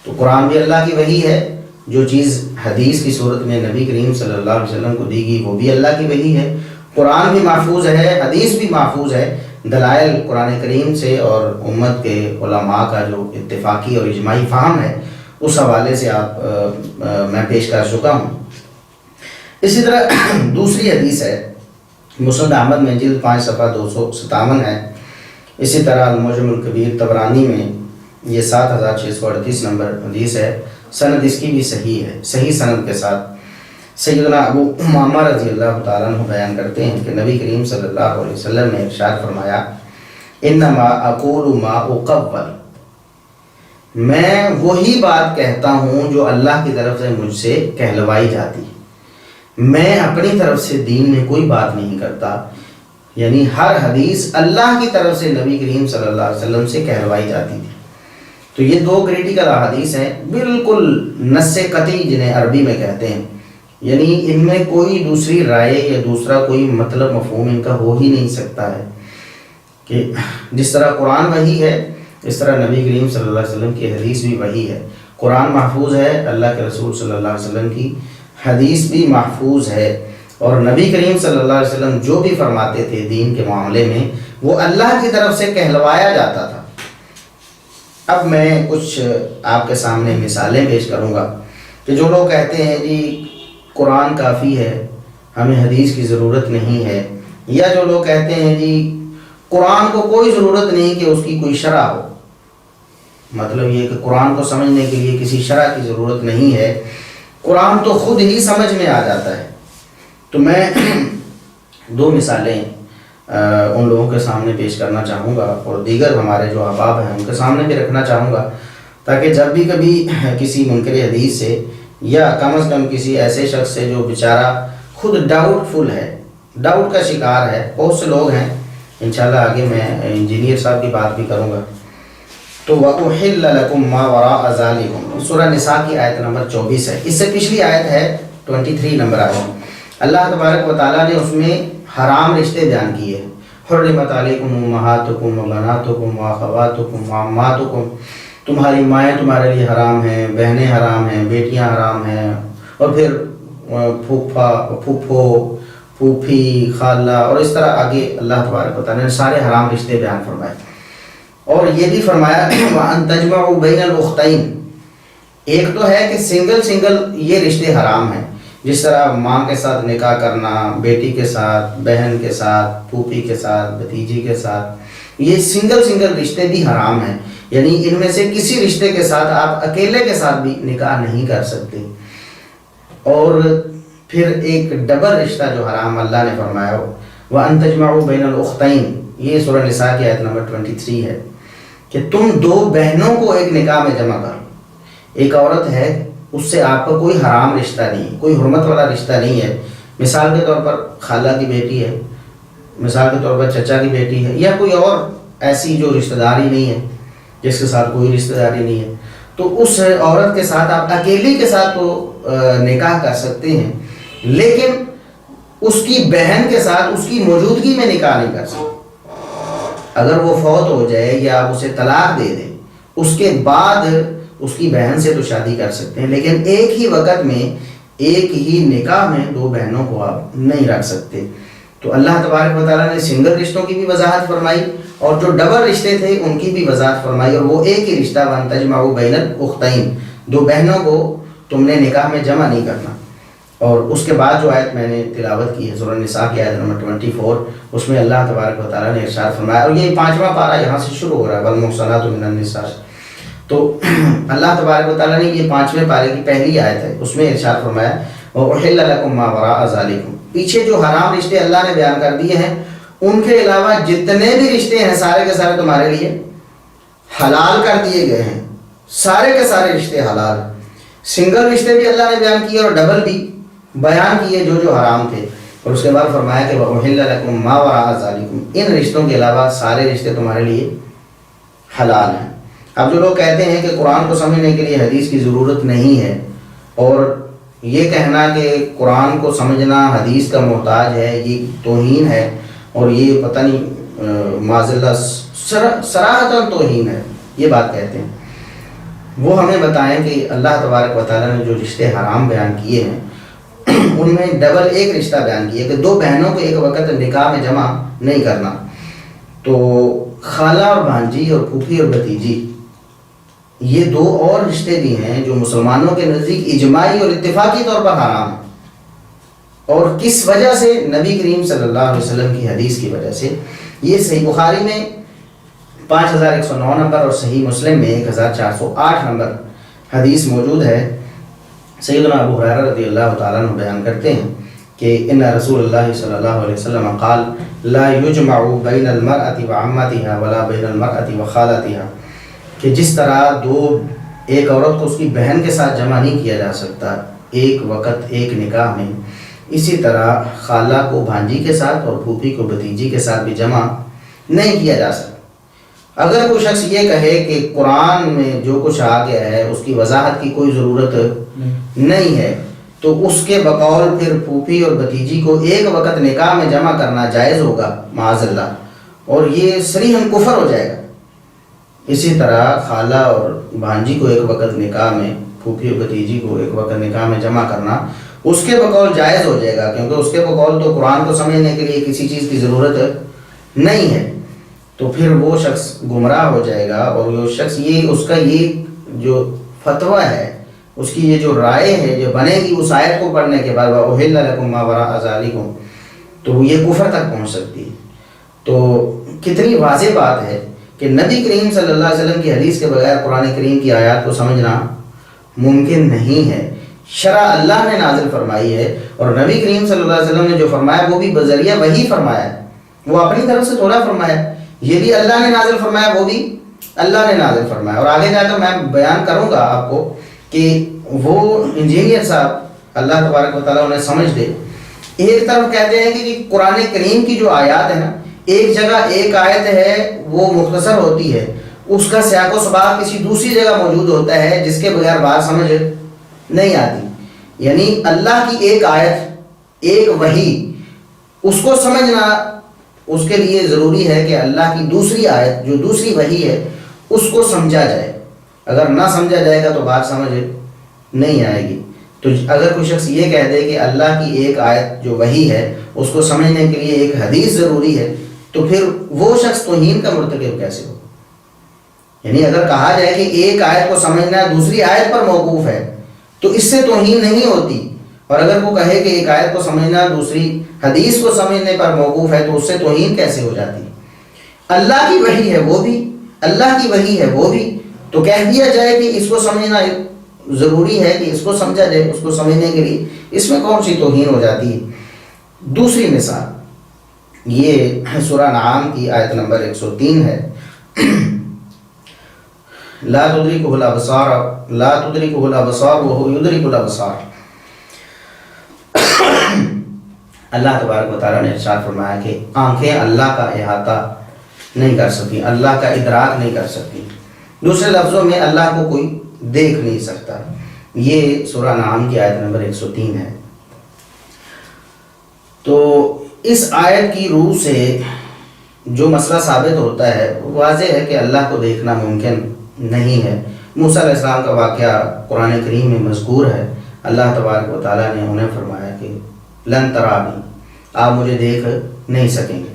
Speaker 1: تو قرآن بھی اللہ کی وحی ہے، جو چیز حدیث کی صورت میں نبی کریم صلی اللہ علیہ وسلم کو دی گئی وہ بھی اللہ کی وحی ہے، قرآن بھی محفوظ ہے، حدیث بھی محفوظ ہے۔ دلائل قرآن کریم سے اور امت کے علماء کا جو اتفاقی اور اجماعی فہم ہے اس حوالے سے میں پیش کر چکا ہوں۔ اسی طرح دوسری حدیث ہے مسند احمد میں جلد 5 صفحہ 257 ہے، اسی طرح المعجم الکبیر طبرانی میں یہ 7638 نمبر حدیث ہے، سند اس کی بھی صحیح ہے، صحیح سند کے ساتھ۔ سیدنا ابو امامہ رضی اللہ تعالیٰ عنہ بیان کرتے ہیں کہ نبی کریم صلی اللہ علیہ وسلم نے ارشاد فرمایا انما اقول ما اقول، میں وہی بات کہتا ہوں جو اللہ کی طرف سے مجھ سے کہلوائی جاتی، میں اپنی طرف سے دین میں کوئی بات نہیں کرتا، یعنی ہر حدیث اللہ کی طرف سے نبی کریم صلی اللہ علیہ وسلم سے کہلوائی جاتی تھی۔ تو یہ دو کریٹیکل احادیث ہیں، بالکل نص قطعی جنہیں عربی میں کہتے ہیں، یعنی ان میں کوئی دوسری رائے یا دوسرا کوئی مطلب مفہوم ان کا ہو ہی نہیں سکتا ہے، کہ جس طرح قرآن وحی ہے اس طرح نبی کریم صلی اللہ علیہ وسلم کی حدیث بھی وحی ہے، قرآن محفوظ ہے، اللہ کے رسول صلی اللہ علیہ وسلم کی حدیث بھی محفوظ ہے، اور نبی کریم صلی اللہ علیہ وسلم جو بھی فرماتے تھے دین کے معاملے میں وہ اللہ کی طرف سے کہلوایا جاتا تھا۔ اب میں کچھ آپ کے سامنے مثالیں پیش کروں گا کہ جو لوگ کہتے ہیں جی قرآن کافی ہے، ہمیں حدیث کی ضرورت نہیں ہے، یا جو لوگ کہتے ہیں جی قرآن کو کوئی ضرورت نہیں کہ اس کی کوئی شرح ہو، مطلب یہ کہ قرآن کو سمجھنے کے لیے کسی شرح کی ضرورت نہیں ہے، قرآن تو خود ہی سمجھ میں آ جاتا ہے۔ تو میں دو مثالیں ان لوگوں کے سامنے پیش کرنا چاہوں گا اور دیگر ہمارے جو احباب ہیں ان کے سامنے بھی رکھنا چاہوں گا، تاکہ جب بھی کبھی کسی منکر حدیث سے یا کم از کم کسی ایسے شخص سے جو بیچارہ خود ڈاؤٹ فل ہے، ڈاؤٹ کا شکار ہے، بہت سے لوگ ہیں، انشاءاللہ آگے میں انجینئر صاحب کی بات بھی کروں گا۔ تو وَأُحِلَّ لَكُمْ مَا وَرَاءَ ذَلِكُمْ سورہ نساء کی آیت نمبر 24 ہے، اس سے پچھلی آیت ہے 23 نمبر آیت۔ اللہ تبارک و تعالیٰ نے اس میں حرام رشتے بیان کیے ہیں، حرمت علیکم امہاتکم وبناتکم واخواتکم وعماتکم، تمہاری مائیں تمہارے لیے حرام ہیں، بہنیں حرام ہیں، بیٹیاں حرام ہیں، اور پھر پھوپھا پھوپھو پھوپھی خالہ، اور اس طرح آگے اللہ تبارک و تعالیٰ نے سارے حرام رشتے بیان فرمائے، اور یہ بھی فرمایا وَأَن تَجْمَعُوا بَيْنَ الْأُخْتَيْنِ، ایک تو ہے کہ سنگل یہ رشتے حرام ہیں، جس طرح ماں کے ساتھ نکاح کرنا، بیٹی کے ساتھ، بہن کے ساتھ، پھوپھی کے ساتھ، بھتیجی کے ساتھ، یہ سنگل رشتے بھی حرام ہیں، یعنی ان میں سے کسی رشتے کے ساتھ آپ اکیلے کے ساتھ بھی نکاح نہیں کر سکتے۔ اور پھر ایک ڈبل رشتہ جو حرام اللہ نے فرمایا وَأَن تَجْمَعُوا بَيْنَ الْأُخْتَيْنِ، یہ سورہ نساء کی آیت نمبر 23 ہے، کہ تم دو بہنوں کو ایک نکاح میں جمع کرو، ایک عورت ہے اس سے آپ کا کوئی حرام رشتہ نہیں، کوئی حرمت والا رشتہ نہیں ہے، مثال کے طور پر خالہ کی بیٹی ہے، مثال کے طور پر چچا کی بیٹی ہے، یا کوئی اور ایسی جو رشتہ داری نہیں ہے، جس کے ساتھ کوئی رشتہ داری نہیں ہے، تو اس عورت کے ساتھ آپ اکیلی کے ساتھ تو نکاح کر سکتے ہیں، لیکن اس کی بہن کے ساتھ اس کی موجودگی میں نکاح نہیں کر سکتے۔ اگر وہ فوت ہو جائے یا آپ اسے طلاق دے دیں، اس کے بعد اس کی بہن سے تو شادی کر سکتے ہیں، لیکن ایک ہی وقت میں ایک ہی نکاح میں دو بہنوں کو آپ نہیں رکھ سکتے۔ تو اللہ تبارک و تعالیٰ نے سنگل رشتوں کی بھی وضاحت فرمائی، اور جو ڈبل رشتے تھے ان کی بھی وضاحت فرمائی، اور وہ ایک ہی رشتہ وَأَن تَجْمَعُوا بَيْنَ الْأُخْتَيْنِ، دو بہنوں کو تم نے نکاح میں جمع نہیں کرنا۔ اور اس کے بعد جو آیت میں نے تلاوت کی ہے سورہ نساء کی آیت نمبر 24، اس میں اللہ تبارک و تعالیٰ نے ارشاد فرمایا، اور یہ 5واں پارہ یہاں سے شروع ہو رہا ہے، والمحصنات من النساء۔ تو اللہ تبارک و تعالیٰ نے یہ 5ویں پارے کی پہلی آیت ہے، اس میں ارشاد فرمایا وَأُحِلَّ لَكُم مَّا وَرَاءَ ذَلِكُم۔ پیچھے جو حرام رشتے اللہ نے بیان کر دیے ہیں، ان کے علاوہ جتنے بھی رشتے ہیں سارے کے سارے تمہارے لیے حلال کر دیے گئے ہیں، سارے کے سارے رشتے حلال۔ سنگل رشتے بھی اللہ نے بیان کیے اور ڈبل بھی بیان کیے جو جو حرام تھے، اور اس کے بعد فرمایا کہ وَأُحِلَّ لَكُم مَّا وَرَاءَ ذَلِكُم، ان رشتوں کے علاوہ سارے رشتے تمہارے لیے حلال ہیں۔ اب جو لوگ کہتے ہیں کہ قرآن کو سمجھنے کے لیے حدیث کی ضرورت نہیں ہے، اور یہ کہنا کہ قرآن کو سمجھنا حدیث کا محتاج ہے، یہ توہین ہے، اور یہ پتہ نہیں معاذ اللہ صراحتاً توہین ہے، یہ بات کہتے ہیں۔ وہ ہمیں بتائیں کہ اللہ تبارک و تعالیٰ نے جو رشتے حرام بیان کیے ہیں ان میں ڈبل ایک رشتہ بیان کیا کہ 2 بہنوں کو ایک وقت نکاح میں جمع نہیں کرنا۔ تو خالہ اور بھانجی اور پھوپھی اور بھتیجی، یہ 2 اور رشتے بھی ہیں جو مسلمانوں کے نزدیک اجماعی اور اتفاقی طور پر حرام ہیں، اور کس وجہ سے؟ نبی کریم صلی اللہ علیہ وسلم کی حدیث کی وجہ سے۔ یہ صحیح بخاری میں 5109 نمبر اور صحیح مسلم میں 1408 نمبر حدیث موجود ہے۔ سیدنا ابو ہریرہ رضی اللہ تعالیٰ عنہ بیان کرتے ہیں کہ ان رسول اللہ صلی اللہ علیہ وسلم قال لا یجمع بین المرأة وعمتها ولا بین المرأة وخالتها، کہ جس طرح ایک عورت کو اس کی بہن کے ساتھ جمع نہیں کیا جا سکتا ایک وقت ایک نکاح میں، اسی طرح خالہ کو بھانجی کے ساتھ اور پھوپھی کو بھتیجی کے ساتھ بھی جمع نہیں کیا جا سکتا۔ اگر کوئی شخص یہ کہے کہ قرآن میں جو کچھ آ گیا ہے اس کی وضاحت کی کوئی ضرورت نہیں ہے، تو اس کے بقول پھر پھوپھی اور بھتیجی کو ایک وقت نکاح میں جمع کرنا جائز ہوگا معاذ اللہ، اور یہ صریحاً کفر ہو جائے گا۔ اسی طرح خالہ اور بھانجی کو ایک وقت نکاح میں، پھوپھی اور بھتیجی کو ایک وقت نکاح میں جمع کرنا اس کے بقول جائز ہو جائے گا، کیونکہ اس کے بقول تو قرآن کو سمجھنے کے لیے کسی چیز کی ضرورت نہیں ہے۔ تو پھر وہ شخص گمراہ ہو جائے گا، اور وہ شخص اس کا یہ جو فتویٰ ہے، اس کی یہ جو رائے ہے جو بنے گی اس آیت کو پڑھنے کے بعد وَأُحِلَّ لَكُم مَّا وَرَاءَ ذَلِكُم، تو یہ کفر تک پہنچ سکتی ہے۔ تو کتنی واضح بات ہے کہ نبی کریم صلی اللہ علیہ وسلم کی حدیث کے بغیر قرآن کریم کی آیات کو سمجھنا ممکن نہیں ہے۔ شرع اللہ نے نازل فرمائی ہے، اور نبی کریم صلی اللہ علیہ وسلم نے جو فرمایا وہ بھی بذریعہ وحی فرمایا ہے، وہ اپنی طرف سے تھوڑا فرمایا، یہ بھی اللہ نے نازل فرمایا، وہ بھی اللہ نے نازل فرمایا۔ اور آگے جا کر میں بیان کروں گا آپ کو کہ وہ انجینئر صاحب اللہ تبارک و تعالیٰ انہیں سمجھ دے۔ ایک طرف کہتے ہیں کہ قرآن کریم کی جو آیات ہے نا، ایک جگہ ایک آیت ہے وہ مختصر ہوتی ہے، اس کا سیاق و سباق کسی دوسری جگہ موجود ہوتا ہے جس کے بغیر بات سمجھ نہیں آتی۔ یعنی اللہ کی ایک آیت، ایک وحی، اس کو سمجھنا اس کے لیے ضروری ہے کہ اللہ کی دوسری آیت جو دوسری وحی ہے اس کو سمجھا جائے۔ اگر نہ سمجھا جائے گا تو بات سمجھ نہیں آئے گی۔ تو اگر کوئی شخص یہ کہہ دے کہ اللہ کی ایک آیت جو وحی ہے اس کو سمجھنے کے لیے ایک حدیث ضروری ہے، تو پھر وہ شخص توہین کا مرتکب کیسے ہو؟ یعنی اگر کہا جائے کہ ایک آیت کو سمجھنا دوسری آیت پر موقوف ہے تو اس سے توہین نہیں ہوتی، اور اگر وہ کہے کہ ایک آیت کو سمجھنا دوسری حدیث کو سمجھنے پر موقوف ہے تو اس سے توہین کیسے ہو جاتی؟ اللہ کی وحی ہے وہ بھی، اللہ کی وحی ہے وہ بھی، تو کہہ دیا جائے کہ اس کو سمجھنا ضروری ہے کہ اس کو سمجھا جائے، اس کو سمجھنے کے لیے اس میں کون سی توہین ہو جاتی ہے؟ دوسری مثال یہ سورہ انعام کی آیت نمبر 103 ہے، لا تدرکہ الابصار لا تدرکہ الابصار وہو یدرک الابصار۔ اللہ تبارک و تعالیٰ نے ارشاد فرمایا کہ آنکھیں اللہ کا احاطہ نہیں کر سکتی، اللہ کا ادراک نہیں کر سکتی، دوسرے لفظوں میں اللہ کو کوئی دیکھ نہیں سکتا۔ یہ سورہ انعام کی آیت نمبر 103 ہے۔ تو اس آیت کی روح سے جو مسئلہ ثابت ہوتا ہے وہ واضح ہے کہ اللہ کو دیکھنا ممکن نہیں ہے۔ موسیٰ علیہ السلام کا واقعہ قرآن کریم میں مذکور ہے۔ اللہ تبارک و تعالیٰ نے انہیں فرمایا کہ لن ترانی، آپ مجھے دیکھ نہیں سکیں گے۔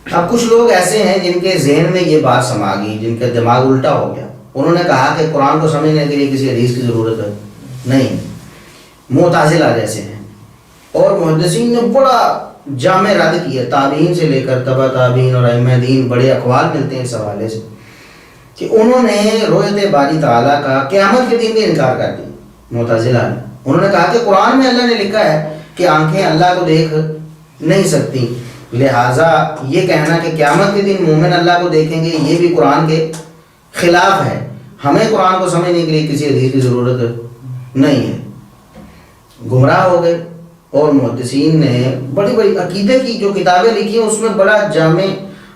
Speaker 1: اب کچھ لوگ ایسے ہیں جن کے ذہن میں یہ بات سما گئی، جن کا دماغ الٹا ہو گیا، انہوں نے کہا کہ قرآن کو سمجھنے کے لیے کسی حدیث کی ضرورت نہیں، معتزلہ جیسے ہیں۔ اور محدثین نے بڑا جامع رد کیا، تابعین سے لے کر تبع تابعین اور ائمہ دین، بڑے اقوال ملتے ہیں اس حوالے سے کہ انہوں نے رؤیت باری تعالیٰ کا قیامت کے دن بھی انکار کر دیا۔ معتزلہ نے انہوں نے کہا کہ قرآن میں اللہ نے لکھا ہے کہ آنکھیں اللہ کو دیکھ نہیں سکتی، لہٰذا یہ کہنا کہ قیامت کے دن مومن اللہ کو دیکھیں گے یہ بھی قرآن کے خلاف ہے، ہمیں قرآن کو سمجھنے کے لیے کسی حدیث کی ضرورت نہیں ہے۔ گمراہ ہو گئے۔ اور محدثین نے بڑی بڑی عقیدے کی جو کتابیں لکھی ہیں اس میں بڑا جامع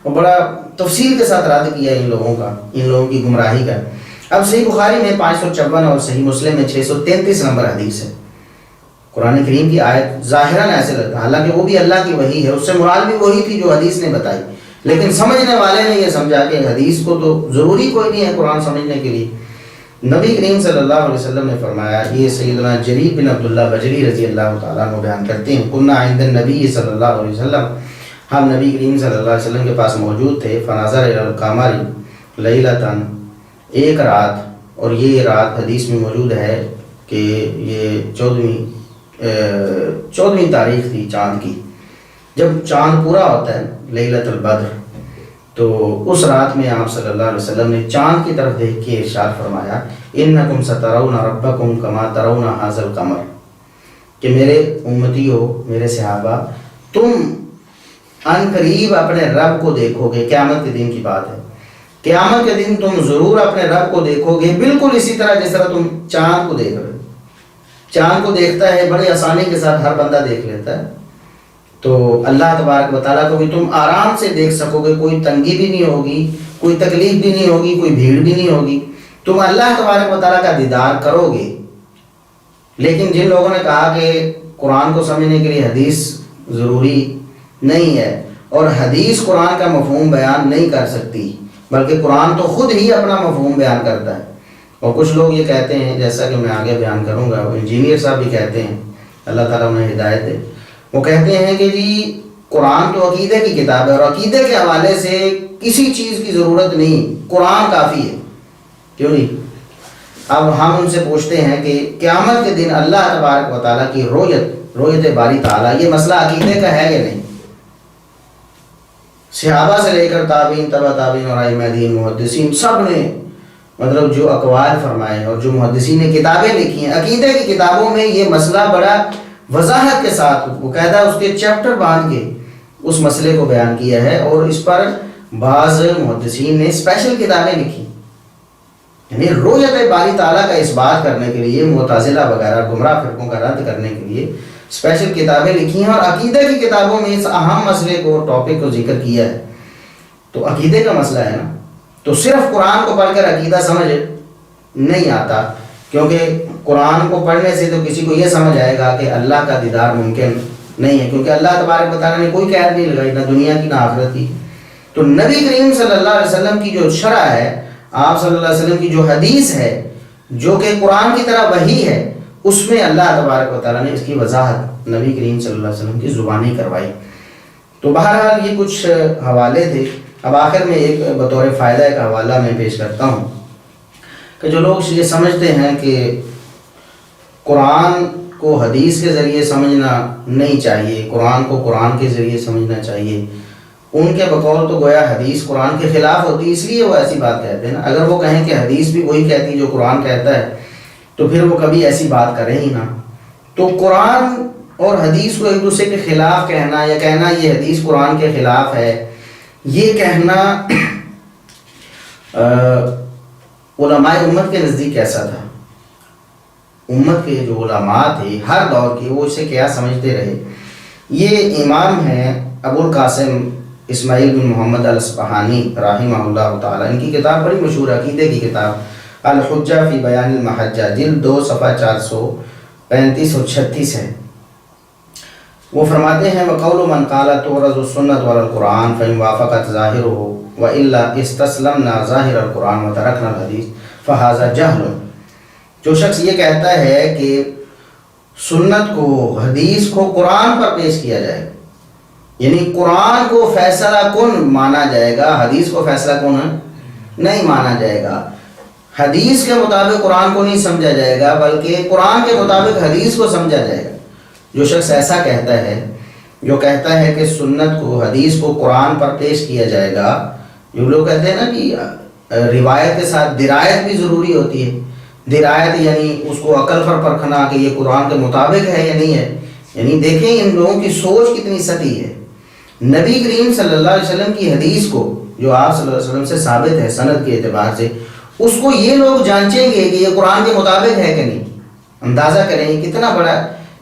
Speaker 1: اور بڑا تفصیل کے ساتھ رد کیا ان لوگوں کی گمراہی کا۔ اب صحیح بخاری میں 556 اور صحیح مسلم میں 633 نمبر حدیث ہے۔ قرآن کریم کی آیت ظاہراً ایسے لگتا ہے، حالانکہ وہ بھی اللہ کی وحی ہے، اس سے مراد بھی وہی تھی جو حدیث نے بتائی، لیکن سمجھنے والے نے یہ سمجھا کہ حدیث کو تو ضروری کوئی نہیں ہے قرآن سمجھنے کے لیے۔ نبی کریم صلی اللہ علیہ وسلم نے فرمایا، یہ سیدنا جریر بن عبداللہ بجلی رضی اللہ تعالیٰ عنہ بیان کرتے ہیں، کنا عند النبی صلی اللہ علیہ وسلم، ہم نبی کریم صلی اللہ علیہ وسلم کے پاس موجود تھے، فنظر الی القمر لیلۃ، ایک رات، اور یہ رات حدیث میں موجود ہے کہ یہ 14ویں تاریخ تھی چاند کی، جب چاند پورا ہوتا ہے لیلۃ البدر، تو اس رات میں آپ صلی اللہ علیہ وسلم نے چاند کی طرف دیکھ کے ارشاد فرمایا، انکم سترون ربکم کما ترون ھذا القمر، کہ میرے امتی ہو، میرے صحابہ، تم ان قریب اپنے رب کو دیکھو گے۔ قیامت کے دن کی بات ہے، قیامت کے دن تم ضرور اپنے رب کو دیکھو گے، بالکل اسی طرح جس طرح تم چاند کو دیکھ رہے ہو۔ چاند کو دیکھتا ہے بڑی آسانی کے ساتھ ہر بندہ دیکھ لیتا ہے، تو اللہ تبارک و تعالیٰ کو بھی تم آرام سے دیکھ سکو گے، کوئی تنگی بھی نہیں ہوگی، کوئی تکلیف بھی نہیں ہوگی، کوئی بھیڑ بھی نہیں ہوگی، تم اللہ تبارک و تعالیٰ کا دیدار کرو گے۔ لیکن جن لوگوں نے کہا کہ قرآن کو سمجھنے کے لیے حدیث ضروری نہیں ہے اور حدیث قرآن کا مفہوم بیان نہیں کر سکتی، بلکہ قرآن تو خود ہی اپنا مفہوم بیان کرتا ہے، اور کچھ لوگ یہ کہتے ہیں، جیسا کہ میں آگے بیان کروں گا، وہ انجینئر صاحب بھی کہتے ہیں، اللہ تعالیٰ انہیں ہدایت دے، وہ کہتے ہیں کہ جی قرآن تو عقیدے کی کتاب ہے اور عقیدے کے حوالے سے کسی چیز کی ضرورت نہیں، قرآن کافی ہے۔ کیوں نہیں؟ اب ہم ان سے پوچھتے ہیں کہ قیامت کے دن اللہ تبارک و تعالیٰ کی رؤیت باری تعالیٰ، یہ مسئلہ عقیدے کا ہے یا نہیں؟ صحابہ سے لے کر تابعین، تبع تابعین اور ائمہ دین، محدثین، سب نے مطلب جو اقوال فرمائے اور جو محدثین نے کتابیں لکھی ہیں عقیدے کی کتابوں میں یہ مسئلہ بڑا وضاحت کے ساتھ باقاعدہ اس کے چیپٹر باندھ کے اس مسئلے کو بیان کیا ہے، اور اس پر بعض محدثین نے اسپیشل کتابیں لکھی، یعنی رؤیت باری تعالیٰ کا اس بات کرنے کے لیے، معتزلہ وغیرہ گمراہ فرقوں کا رد کرنے کے لیے اسپیشل کتابیں لکھی ہیں، اور عقیدے کی کتابوں میں اس اہم مسئلے کو، ٹاپک کو ذکر کیا ہے۔ تو عقیدے کا مسئلہ ہے نا، تو صرف قرآن کو پڑھ کر عقیدہ سمجھ نہیں آتا، کیونکہ قرآن کو پڑھنے سے تو کسی کو یہ سمجھ آئے گا کہ اللہ کا دیدار ممکن نہیں ہے، کیونکہ اللہ تبارک و تعالیٰ نے کوئی قید نہیں لگائی، نہ دنیا کی نہ آخرت کی۔ تو نبی کریم صلی اللہ علیہ وسلم کی جو شرع ہے، آپ صلی اللہ علیہ وسلم کی جو حدیث ہے، جو کہ قرآن کی طرح وحی ہے، اس میں اللہ تبارک و تعالیٰ نے اس کی وضاحت نبی کریم صلی اللہ علیہ وسلم کی زبانی کروائی۔ تو بہرحال یہ کچھ حوالے تھے۔ اب آخر میں ایک بطور فائدہ ایک حوالہ میں پیش کرتا ہوں کہ جو لوگ یہ سمجھتے ہیں کہ قرآن کو حدیث کے ذریعے سمجھنا نہیں چاہیے، قرآن کو قرآن کے ذریعے سمجھنا چاہیے، ان کے بقول تو گویا حدیث قرآن کے خلاف ہوتی، اس لیے وہ ایسی بات کہتے ہیں نا۔ اگر وہ کہیں کہ حدیث بھی وہی کہتی جو قرآن کہتا ہے تو پھر وہ کبھی ایسی بات کریں ہی نہ۔ تو قرآن اور حدیث کو ایک دوسرے کے خلاف کہنا یا کہنا یہ حدیث قرآن کے خلاف ہے، یہ کہنا علماء امت کے نزدیک کیسا تھا؟ امت کے جو علماء تھے ہر دور کے، وہ اسے کیا سمجھتے رہے؟ یہ امام ہیں ابو القاسم اسماعیل بن محمد الاصفہانی رحمہ اللہ تعالی، ان کی کتاب بڑی مشہور عقیدے کی کتاب الحجہ فی بیان المحجہ، جلد 2 صفحہ 435 اور 36 ہے۔ وہ فرماتے ہیں وَقَوْلُ مَنْ قَالَ تُعْرَضُ السُّنَّةُ عَلَى الْقُرْآنِ فَإِنْ وَافَقَتْ ظَاهِرُهُ وَإِلَّا اسْتَسْلَمْنَا ظَاهِرَ الْقُرْآنِ وَتَرَكْنَا الْحَدِيثَ فَهَذَا جَهْلٌ۔ جو شخص یہ کہتا ہے کہ سنت کو، حدیث کو قرآن پر پیش کیا جائے، یعنی قرآن کو فیصلہ کن مانا جائے گا، حدیث کو فیصلہ کن نہیں مانا جائے گا، حدیث کے مطابق قرآن کو نہیں سمجھا جائے گا بلکہ قرآن کے مطابق حدیث کو سمجھا جائے گا۔ جو شخص ایسا کہتا ہے، جو کہتا ہے کہ سنت کو، حدیث کو قرآن پر پیش کیا جائے گا، جو لوگ کہتے ہیں نا کہ روایت کے ساتھ درایت بھی ضروری ہوتی ہے، درایت یعنی اس کو عقل پر پرکھنا کہ یہ قرآن کے مطابق ہے یا نہیں ہے، یعنی دیکھیں ان لوگوں کی سوچ کتنی سطحی ہے۔ نبی کریم صلی اللہ علیہ وسلم کی حدیث کو، جو آپ صلی اللہ علیہ وسلم سے ثابت ہے سند کے اعتبار سے، اس کو یہ لوگ جانچیں گے کہ یہ قرآن کے مطابق ہے کہ نہیں۔ اندازہ کریں کتنا بڑا،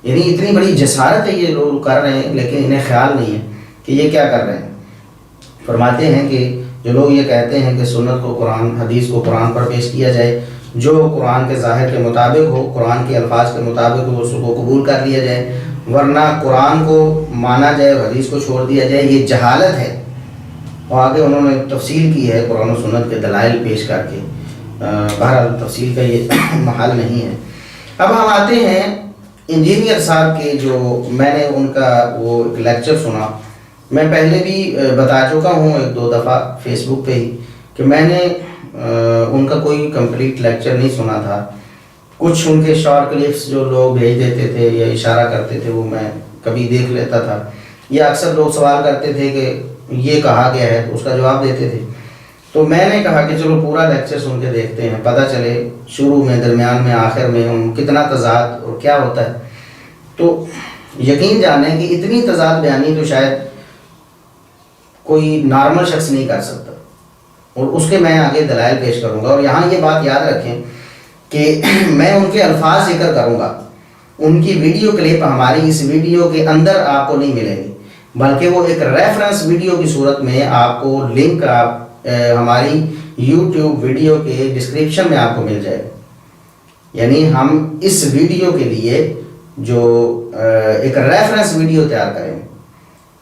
Speaker 1: یعنی اتنی بڑی جسارت ہے یہ لوگ کر رہے ہیں، لیکن انہیں خیال نہیں ہے کہ یہ کیا کر رہے ہیں۔ فرماتے ہیں کہ جو لوگ یہ کہتے ہیں کہ سنت کو قرآن، حدیث کو قرآن پر پیش کیا جائے، جو قرآن کے ظاہر کے مطابق ہو، قرآن کے الفاظ کے مطابق ہو، اس کو قبول کر لیا جائے، ورنہ قرآن کو مانا جائے اور حدیث کو چھوڑ دیا جائے، یہ جہالت ہے۔ اور آگے انہوں نے تفصیل کی ہے قرآن و سنت کے دلائل پیش کر کے، بہرحال تفصیل کا یہ محل نہیں ہے۔ اب ہم آتے ہیں انجینئر صاحب کے، جو میں نے ان کا وہ ایک لیکچر سنا، میں پہلے بھی بتا چکا ہوں ایک دو دفعہ فیس بک پہ ہی کہ میں نے ان کا کوئی کمپلیٹ لیکچر نہیں سنا تھا، کچھ ان کے شارٹ کلپس جو لوگ بھیج دیتے تھے یا اشارہ کرتے تھے وہ میں کبھی دیکھ لیتا تھا، یا اکثر لوگ سوال کرتے تھے کہ یہ کہا گیا ہے تو اس کا جواب دیتے تھے۔ تو میں نے کہا کہ چلو پورا لیکچر سن کے دیکھتے ہیں، پتہ چلے شروع میں، درمیان میں، آخر میں کتنا تضاد اور کیا ہوتا ہے۔ تو یقین جانیں کہ اتنی تضاد بیانی تو شاید کوئی نارمل شخص نہیں کر سکتا، اور اس کے میں آگے دلائل پیش کروں گا۔ اور یہاں یہ بات یاد رکھیں کہ میں ان کے الفاظ ذکر کروں گا، ان کی ویڈیو کلپ ہماری اس ویڈیو کے اندر آپ کو نہیں ملے گی، بلکہ وہ ایک ریفرنس ویڈیو کی صورت میں آپ کو لنک ہماری یوٹیوب ویڈیو کے ڈسکرپشن میں آپ کو مل جائے گا۔ یعنی ہم اس ویڈیو کے لیے جو ایک ریفرنس ویڈیو تیار کریں گے،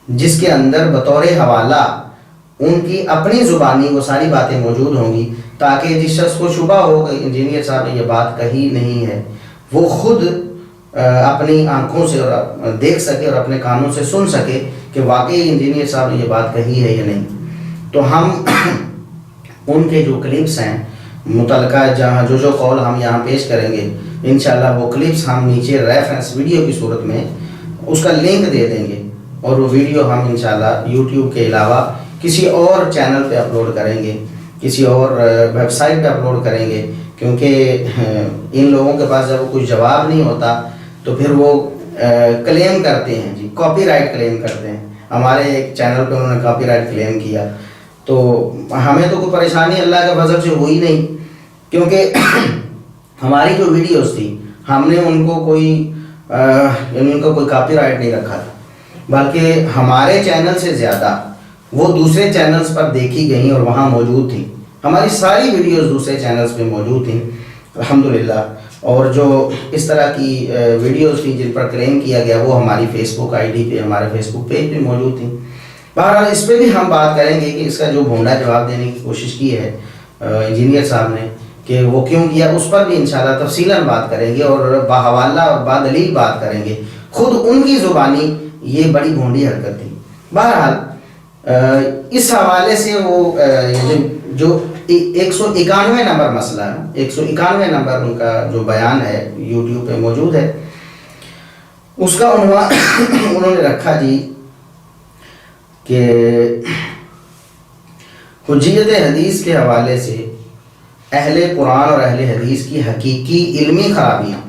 Speaker 1: جس کے اندر بطور حوالہ ان کی اپنی زبانی وہ ساری باتیں موجود ہوں گی، تاکہ جس شخص کو شبہ ہو کہ انجینئر صاحب نے یہ بات کہی نہیں ہے، وہ خود اپنی آنکھوں سے اور دیکھ سکے اور اپنے کانوں سے سن سکے کہ واقعی انجینئر صاحب نے یہ بات کہی ہے یا نہیں۔ تو ہم ان کے جو کلپس ہیں متعلقہ، جہاں جو قول ہم یہاں پیش کریں گے، انشاءاللہ وہ کلپس ہم نیچے ریفرنس ویڈیو کی صورت میں اس کا لنک دے دیں گے، اور وہ ویڈیو ہم انشاءاللہ یوٹیوب کے علاوہ کسی اور چینل پہ اپلوڈ کریں گے، کسی اور ویب سائٹ پہ اپلوڈ کریں گے، کیونکہ ان لوگوں کے پاس جب کوئی جواب نہیں ہوتا تو پھر وہ کلیم کرتے ہیں، جی کاپی رائٹ کلیم کرتے ہیں۔ ہمارے ایک چینل پہ انہوں نے کاپی رائٹ کلیم کیا، تو ہمیں تو کوئی پریشانی اللہ کے فضل سے ہوئی نہیں، کیونکہ ہماری جو ویڈیوز تھی ہم نے ان کو کوئی یعنی ان کا کوئی کاپی رائٹ نہیں رکھا تھا، بلکہ ہمارے چینل سے زیادہ وہ دوسرے چینلز پر دیکھی گئیں اور وہاں موجود تھیں۔ ہماری ساری ویڈیوز دوسرے چینلز پہ موجود تھیں الحمدللہ، اور جو اس طرح کی ویڈیوز تھیں جن پر کلیم کیا گیا وہ ہماری فیس بک آئی ڈی پہ، ہمارے فیس بک پیج پہ موجود تھیں۔ بہرحال اس پہ بھی ہم بات کریں گے کہ اس کا جو بھونڈا جواب دینے کی کوشش کی ہے انجینئر صاحب نے کہ وہ کیوں کیا، اس پر بھی انشاءاللہ تفصیلاً بات کریں گے اور باحوالہ اور بادلیل بات کریں گے۔ خود ان کی زبانی یہ بڑی بھونڈی حرکت تھی۔ بہرحال اس حوالے سے وہ جو 191 نمبر مسئلہ ہے، 191 نمبر ان کا جو بیان ہے یوٹیوب پہ موجود ہے، اس کا عنوان انہوں نے رکھا جی کہ حجیت حدیث کے حوالے سے اہل قرآن اور اہل حدیث کی حقیقی علمی خرابیاں۔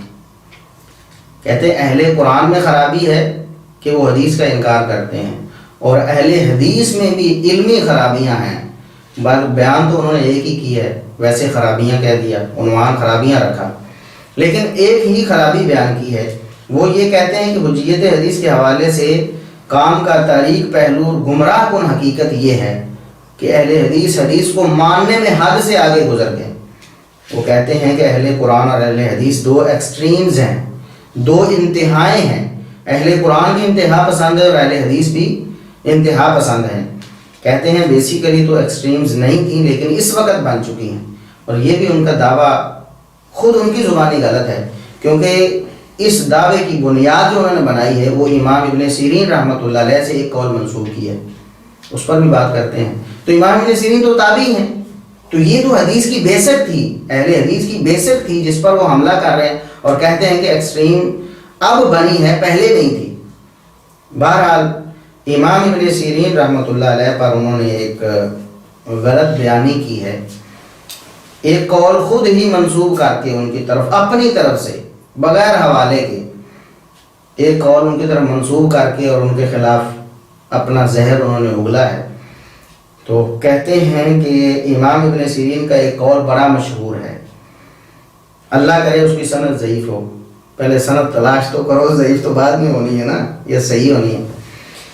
Speaker 1: کہتے ہیں اہل قرآن میں خرابی ہے کہ وہ حدیث کا انکار کرتے ہیں، اور اہل حدیث میں بھی علمی خرابیاں ہیں۔ بیان تو انہوں نے ایک ہی کی ہے، ویسے خرابیاں کہہ دیا، عنوان خرابیاں رکھا، لیکن ایک ہی خرابی بیان کی ہے۔ وہ یہ کہتے ہیں کہ حجیت حدیث کے حوالے سے کام کا تاریک پہلو اور گمراہ کن حقیقت یہ ہے کہ اہل حدیث کو ماننے میں حد سے آگے گزر گئے۔ وہ کہتے ہیں کہ اہل قرآن اور اہل حدیث دو ایکسٹریمز ہیں، دو انتہائیں ہیں۔ اہل قرآن کی انتہا پسند ہے اور اہل حدیث بھی انتہا پسند ہیں۔ کہتے ہیں بیسیکلی تو ایکسٹریمز نہیں تھیں، لیکن اس وقت بن چکی ہیں، اور یہ بھی ان کا دعویٰ خود ان کی زبانی غلط ہے، کیونکہ اس دعوے کی بنیاد جو انہوں نے بنائی ہے وہ امام ابن سیرین رحمۃ اللہ علیہ سے ایک قول منسوب کی ہے، اس پر بھی بات کرتے ہیں۔ تو امام ابن سیرین تو تابعی ہیں، تو یہ تو حدیث کی بیسٹ تھی، اہل حدیث کی بیسٹ تھی جس پر وہ حملہ کر رہے ہیں اور کہتے ہیں کہ ایکسٹریم اب بنی ہے، پہلے نہیں تھی۔ بہرحال امام ابن سیرین رحمۃ اللہ علیہ پر انہوں نے ایک غلط بیانی کی ہے، ایک قول خود ہی منسوب کر کے ان کی طرف اپنی طرف سے بغیر حوالے کے ایک قول ان کی طرف منسوب کر کے اور ان کے خلاف اپنا زہر انہوں نے اگلا ہے۔ تو کہتے ہیں کہ امام ابن سیرین کا ایک قول بڑا مشہور ہے، اللہ کرے اس کی سند ضعیف ہو، پہلے سند تلاش تو کرو، ضعیف تو بعد میں ہونی ہے نا، یہ صحیح ہونی ہے۔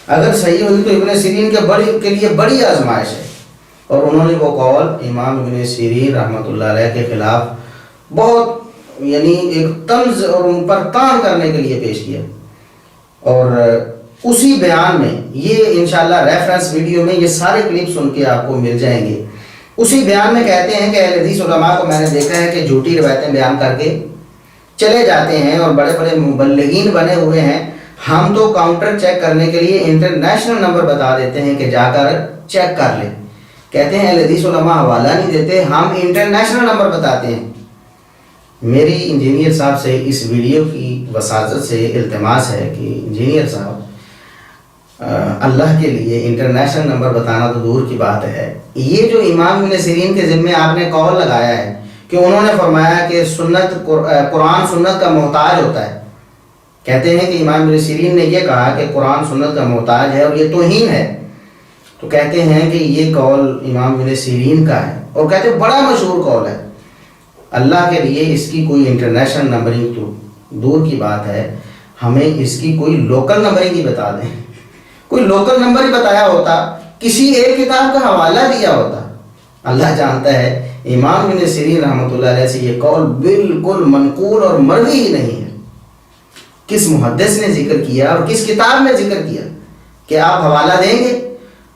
Speaker 1: اگر صحیح ہوئی تو ابن سیرین کے لیے بڑی آزمائش ہے، اور انہوں نے وہ قول امام ابن سیرین رحمۃ اللہ علیہ کے خلاف بہت یعنی ایک طنز اور ان پر طعن کرنے کے لیے پیش کیا، اور اسی بیان میں یہ انشاءاللہ ریفرنس ویڈیو میں یہ سارے کلپ سن کے آپ کو مل جائیں گے۔ اسی بیان میں کہتے ہیں کہ اہل حدیث علماء کو میں نے دیکھا ہے کہ جھوٹی روایتیں بیان کر کے چلے جاتے ہیں اور بڑے بڑے مبلغین بنے ہوئے ہیں، ہم تو کاؤنٹر چیک کرنے کے لیے انٹرنیشنل نمبر بتا دیتے ہیں کہ جا کر چیک کر لیں۔ کہتے ہیں اہل حدیث علماء حوالہ نہیں دیتے، ہم انٹرنیشنل نمبر بتاتے ہیں۔ میری انجینئر صاحب سے اس ویڈیو کی وساطت سے التماس ہے کہ انجینئر صاحب اللہ کے لیے انٹرنیشنل نمبر بتانا تو دور کی بات ہے، یہ جو امام ابن سیرین کے ذمے آپ نے قول لگایا ہے کہ انہوں نے فرمایا کہ سنت قرآن سنت کا محتاج ہوتا ہے، کہتے ہیں کہ امام ابن سیرین نے یہ کہا کہ قرآن سنت کا محتاج ہے اور یہ توہین ہے، تو کہتے ہیں کہ یہ قول امام ابن سیرین کا ہے، اور کہتے ہیں بڑا مشہور قول ہے۔ اللہ کے لیے اس کی کوئی انٹرنیشنل نمبرنگ تو دور کی بات ہے، ہمیں اس کی کوئی لوکل نمبرنگ ہی بتا دیں، کوئی لوکل نمبر ہی بتایا ہوتا، کسی ایک کتاب کا حوالہ دیا ہوتا۔ اللہ جانتا ہے امام ابن سیرین رحمۃ اللہ علیہ سے یہ قول بالکل منقول اور مروی ہی نہیں ہے۔ کس محدث نے ذکر کیا اور کس کتاب میں ذکر کیا کہ آپ حوالہ دیں گے؟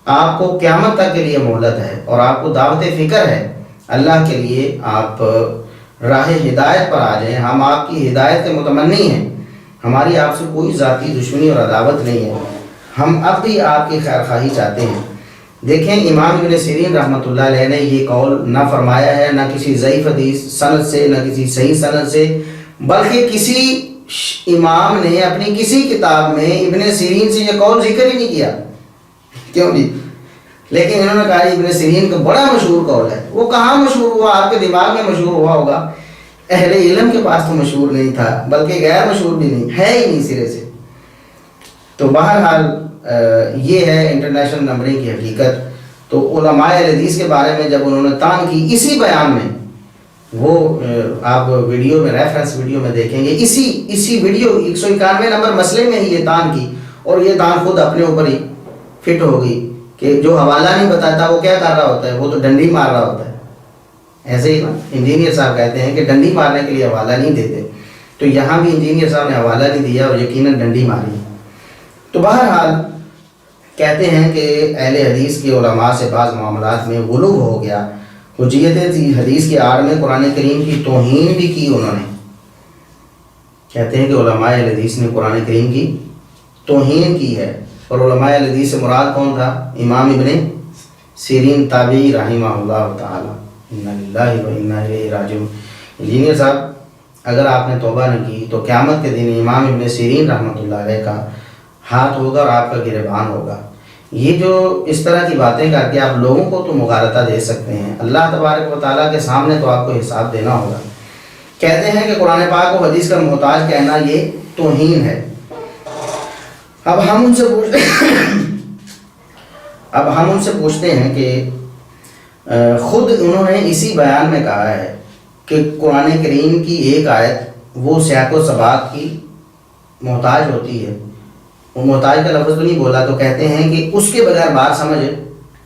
Speaker 1: آپ کو قیامت تک کے لیے مہلت ہے اور آپ کو دعوت فکر ہے، اللہ کے لیے آپ راہ ہدایت پر آ جائیں، ہم آپ کی ہدایت کے متمنی ہیں، ہماری آپ سے کوئی ذاتی دشمنی اور عداوت نہیں ہے، ہم اب بھی آپ کی خیر خواہی چاہتے ہیں۔ دیکھیں امام ابن سیرین رحمۃ اللہ علیہ نے یہ قول نہ فرمایا ہے، نہ کسی ضعیف حدیث سند سے، نہ کسی صحیح سند سے، بلکہ کسی امام نے اپنی کسی کتاب میں ابن سیرین سے یہ قول ذکر ہی نہیں کیا، کیوں جی؟ لیکن انہوں نے کہا ابن سیرین کا بڑا مشہور قول ہے۔ وہ کہاں مشہور ہوا؟ آپ کے دماغ میں مشہور ہوا ہوگا، اہل علم کے پاس تو مشہور نہیں تھا، بلکہ غیر مشہور بھی نہیں ہے ہی نہیں سرے سے۔ تو بہرحال یہ ہے انٹرنیشنل نمبرنگ کی حقیقت۔ تو علماء حدیث کے بارے میں جب انہوں نے طعن کی اسی بیان میں، وہ آپ ویڈیو میں ریفرنس ویڈیو میں دیکھیں گے، اسی ویڈیو 191 نمبر مسئلے میں ہی یہ طعن کی، اور یہ طعن خود اپنے اوپر ہی فٹ ہو گئی کہ جو حوالہ نہیں بتاتا وہ کیا کر رہا ہوتا ہے؟ وہ تو ڈنڈی مار رہا ہوتا ہے۔ ایسے ہی نا انجینئر صاحب کہتے ہیں کہ ڈنڈی مارنے کے لیے حوالہ نہیں دیتے، تو یہاں بھی انجینئر صاحب نے حوالہ نہیں دیا اور یقیناً ڈنڈی ماری۔ تو بہرحال کہتے ہیں کہ اہل حدیث کے علماء سے بعض معاملات میں غلو ہو گیا، حجیت حدیث کی آڑ میں قرآن کریم کی توہین بھی کی انہوں نے۔ کہتے ہیں کہ علماء اہل حدیث نے قرآن کریم کی توہین کی ہے، اور علماء اہل حدیث سے مراد کون تھا؟ امام ابن سیرین تابعی رحمہ اللہ تعالی، انا للہ و انا الیہ راجعون۔ انجینئر صاحب اگر آپ نے توبہ نہیں کی تو قیامت کے دن امام ابن سیرین رحمۃ اللہ علیہ کا ہاتھ ہوگا اور آپ کا گریبان ہوگا۔ یہ جو اس طرح کی باتیں کر کے آپ لوگوں کو تو مغالطہ دے سکتے ہیں، اللہ تبارک و تعالیٰ کے سامنے تو آپ کو حساب دینا ہوگا۔ کہتے ہیں کہ قرآن پاک کو حدیث کا محتاج کہنا یہ توہین ہے۔ اب ہم ان سے پوچھتے ہیں کہ خود انہوں نے اسی بیان میں کہا ہے کہ قرآن کریم کی ایک آیت وہ سیاق و سباق کی محتاج ہوتی ہے، وہ محتاج کا لفظ تو نہیں بولا، تو کہتے ہیں کہ اس کے بغیر بات سمجھ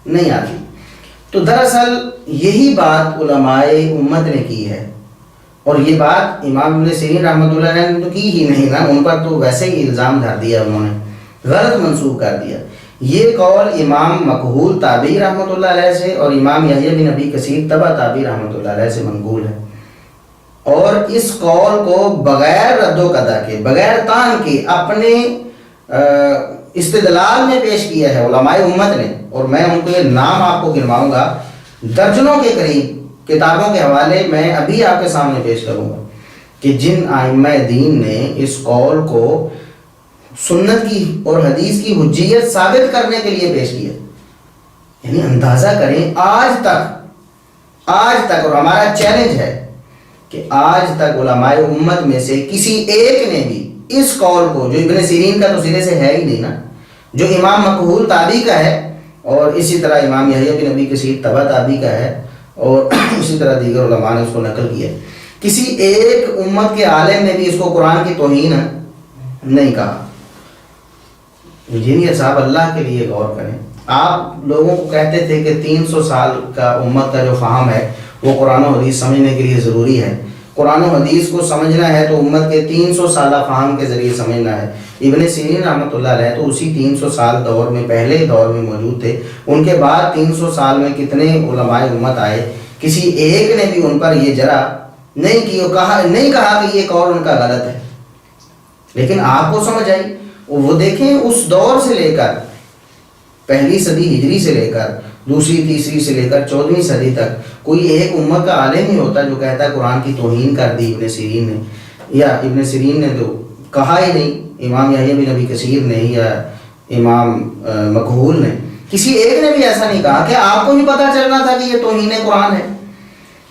Speaker 1: نہیں آتی۔ تو دراصل یہی بات علماء امت نے کی ہے، اور یہ بات امام ابن سیرین رحمۃ اللہ علیہ نے تو کی ہی نہیں نا، ان پر تو ویسے ہی الزام دھر دیا، انہوں نے غلط منسوخ کر دیا۔ یہ قول امام مقہول تابعی رحمۃ اللہ علیہ سے اور امام یحییٰ بن ابی کثیر تبع تابعی رحمۃ اللہ علیہ سے منقول ہے، اور اس قول کو بغیر رد و قطع کے، بغیر طعن کے اپنے استدلال میں پیش کیا ہے علماء امت نے، اور میں ان کو یہ نام آپ کو گنواؤں گا درجنوں کے قریب کتابوں کے حوالے میں ابھی آپ کے سامنے پیش کروں گا کہ جن ائمہ دین نے اس قول کو سنت کی اور حدیث کی حجیت ثابت کرنے کے لیے پیش کیا. یعنی اندازہ کریں آج تک اور ہمارا چیلنج ہے کہ آج تک علماء امت میں سے کسی ایک نے بھی اس قول کو، جو ابن سیرین کا تو سرے سے ہے ہی نہیں نا، جو امام مقبول تابعی کا ہے، اور اسی طرح امام یحییٰ بن ابی کثیر تبع تابعی کا ہے، اور اسی طرح دیگر علماء نے اس کو نقل کیا ہے، کسی ایک امت کے عالم نے بھی اس کو قرآن کی توہین نہیں کہا. انجینئر صاحب اللہ کے لیے غور کریں. آپ لوگوں کو کہتے تھے کہ 300 سال کا امت کا جو فہم ہے وہ قرآن و حدیث سمجھنے کے لیے ضروری ہے. قرآن و حدیث کو سمجھنا ہے تو امت کے 300 سالہ فہم کے ذریعے سمجھنا ہے. ابن سیرین رحمۃ اللہ علیہ تو اسی 300 سال دور میں، پہلے دور میں موجود تھے. ان کے بعد 300 سال میں کتنے علماء امت آئے، کسی ایک نے بھی ان پر یہ جرا نہیں کہا کہ یہ قول ان کا غلط ہے. لیکن آپ کو سمجھ آئی. وہ دیکھیں اس دور سے لے کر پہلی صدی ہجری سے لے کر دوسری تیسری سے لے کر 14ویں صدی تک کوئی ایک امت کا عالم نہیں ہوتا جو کہتا ہے قرآن کی توہین کر دی ابن سیرین نے، یا ابن سیرین نے تو کہا ہی نہیں، امام یحییٰ بن ابی کثیر نے یا امام مکحول نے، کسی ایک نے بھی ایسا نہیں کہا کہ آپ کو بھی پتہ چلنا تھا کہ یہ توہین قرآن ہے.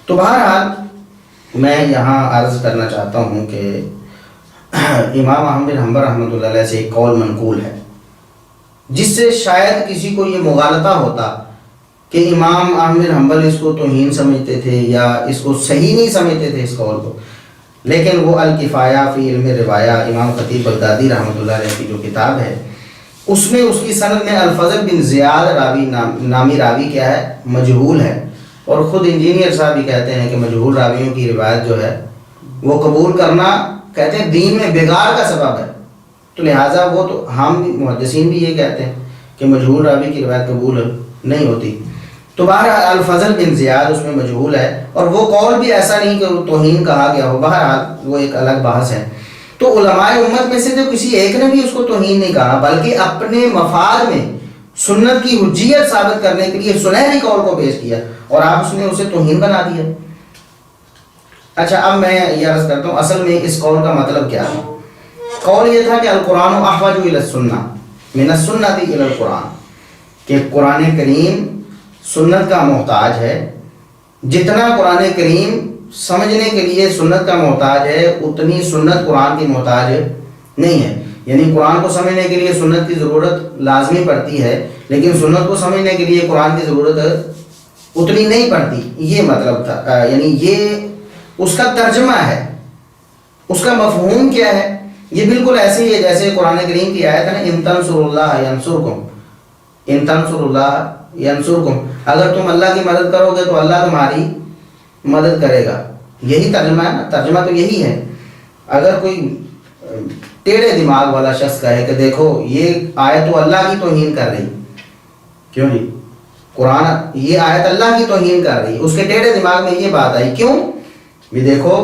Speaker 1: تو بہرحال میں یہاں عرض کرنا چاہتا ہوں کہ امام احمد بن حنبل رحمۃ اللہ علیہ سے ایک قول منقول ہے جس سے شاید کسی کو یہ مغالطہ ہوتا کہ امام احمد بن حنبل اس کو توہین سمجھتے تھے یا اس کو صحیح نہیں سمجھتے تھے اس قول کو. لیکن وہ الکفایہ فی علم روایہ، امام خطیب بغدادی رحمۃ اللہ علیہ کی جو کتاب ہے، اس میں اس کی سند میں الفضل بن زیاد راوی نامی راوی کیا ہے، مجہول ہے. اور خود انجینئر صاحب بھی کہتے ہیں کہ مجہول راویوں کی روایت جو ہے وہ قبول کرنا، کہتے ہیں دین میں بگاڑ کا سبب ہے. تو لہٰذا وہ تو ہم محدثین بھی یہ کہتے ہیں کہ مجہول راوی کی روایت قبول نہیں ہوتی. تو بہرحال الفضل بن زیاد اس میں مجہول ہے، اور وہ قول بھی ایسا نہیں کہ وہ توہین کہا گیا ہو. بہرحال وہ ایک الگ بحث ہے. تو علماء امت میں سے تو کسی ایک نے بھی اس کو توہین نہیں کہا، بلکہ اپنے مفاد میں سنت کی حجیت ثابت کرنے کے لیے سنہری قول کو پیش کیا، اور آپ اس نے اسے توہین بنا دیا. اچھا، اب میں یہ عرض کرتا ہوں اصل میں اس قول کا مطلب کیا ہے. قول یہ تھا کہ القرآن احوج الی السنہ من السنۃ الی القرآن، کہ قرآن کریم سنت کا محتاج ہے. جتنا قرآن کریم سمجھنے کے لیے سنت کا محتاج ہے، اتنی سنت قرآن کی محتاج نہیں ہے. یعنی قرآن کو سمجھنے کے لیے سنت کی ضرورت لازمی پڑتی ہے، لیکن سنت کو سمجھنے کے لیے قرآن کی ضرورت اتنی نہیں پڑتی. یہ مطلب تھا، یعنی یہ اس کا ترجمہ ہے. اس کا مفہوم کیا ہے؟ یہ بالکل ایسے ہی ہے جیسے قرآن کریم کی آیت ہے نا، ان تنصروا اللہ ینصرکم، ان تنصروا اللہ ینصرکم، اگر تم اللہ کی مدد کرو گے تو اللہ تمہاری مدد کرے گا. یہی ترجمہ ہے نا، ترجمہ تو یہی ہے. اگر کوئی ٹیڑھے دماغ والا شخص کہے کہ دیکھو یہ آیت تو اللہ کی توہین کر رہی، کیوں جی قرآن یہ آیت اللہ کی توہین کر رہی، اس کے ٹیڑھے دماغ میں یہ بات آئی. کیوں بھی دیکھو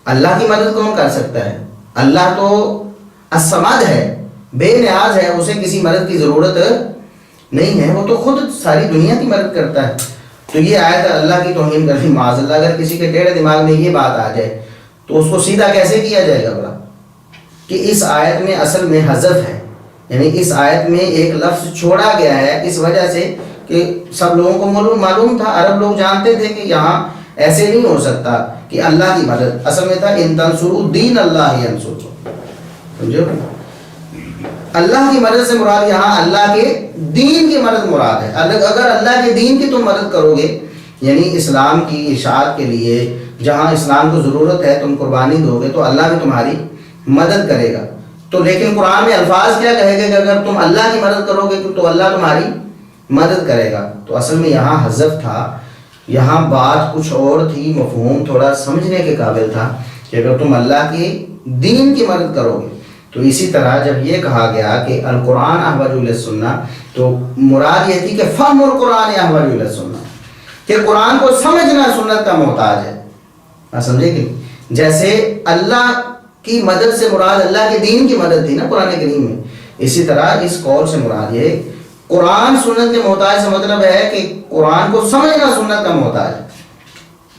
Speaker 1: اللہ کی مدد کون کر سکتا ہے؟ اللہ تو الصمد ہے، بے نیاز ہے، اسے کسی مدد کی ضرورت نہیں ہے، وہ تو خود ساری دنیا کی مدد کرتا ہے. تو یہ آیت اللہ کی توہین کر رہی. معاذ اللہ، اگر کسی کے ٹیڑھے دماغ میں یہ بات آ جائے تو اس کو سیدھا کیسے کیا جائے گا بڑا، کہ اس آیت میں اصل میں حذف ہے. یعنی اس آیت میں ایک لفظ چھوڑا گیا ہے اس وجہ سے کہ سب لوگوں کو معلوم تھا، عرب لوگ جانتے تھے کہ یہاں ایسے نہیں ہو سکتا کہ اللہ کی مدد، اصل میں تھا ان تنصروا دین اللہ ینصرکم. سمجھو، اللہ کی مدد سے مراد یہاں اللہ کے دین کی مدد مراد ہے. اگر اللہ کے دین کی تم مدد کرو گے، یعنی اسلام کی اشاعت کے لیے جہاں اسلام کو ضرورت ہے تم قربانی دو گے تو اللہ بھی تمہاری مدد کرے گا. تو لیکن قرآن میں الفاظ کیا کہے گا کہ اگر تم اللہ کی مدد کرو گے تو اللہ تمہاری مدد کرے گا. تو اصل میں یہاں حذف تھا، یہاں بات کچھ اور تھی، مفہوم تھوڑا سمجھنے کے قابل تھا کہ اگر تم اللہ کے دین کی مدد کرو گے. تو اسی طرح جب یہ کہا گیا کہ القرآن احوج الی السنہ، تو مراد یہ تھی کہ فہم القرآن احوج الی السنہ، کہ قرآن کو سمجھنا سنت کا محتاج ہے. سمجھے کہ جیسے اللہ کی مدد سے مراد اللہ کے دین کی مدد تھی نا قرآن کریم میں، اسی طرح اس قول سے مراد یہ قرآن سنت کے محتاج سے مطلب ہے کہ قرآن کو سمجھنا سنت کا محتاج ہے.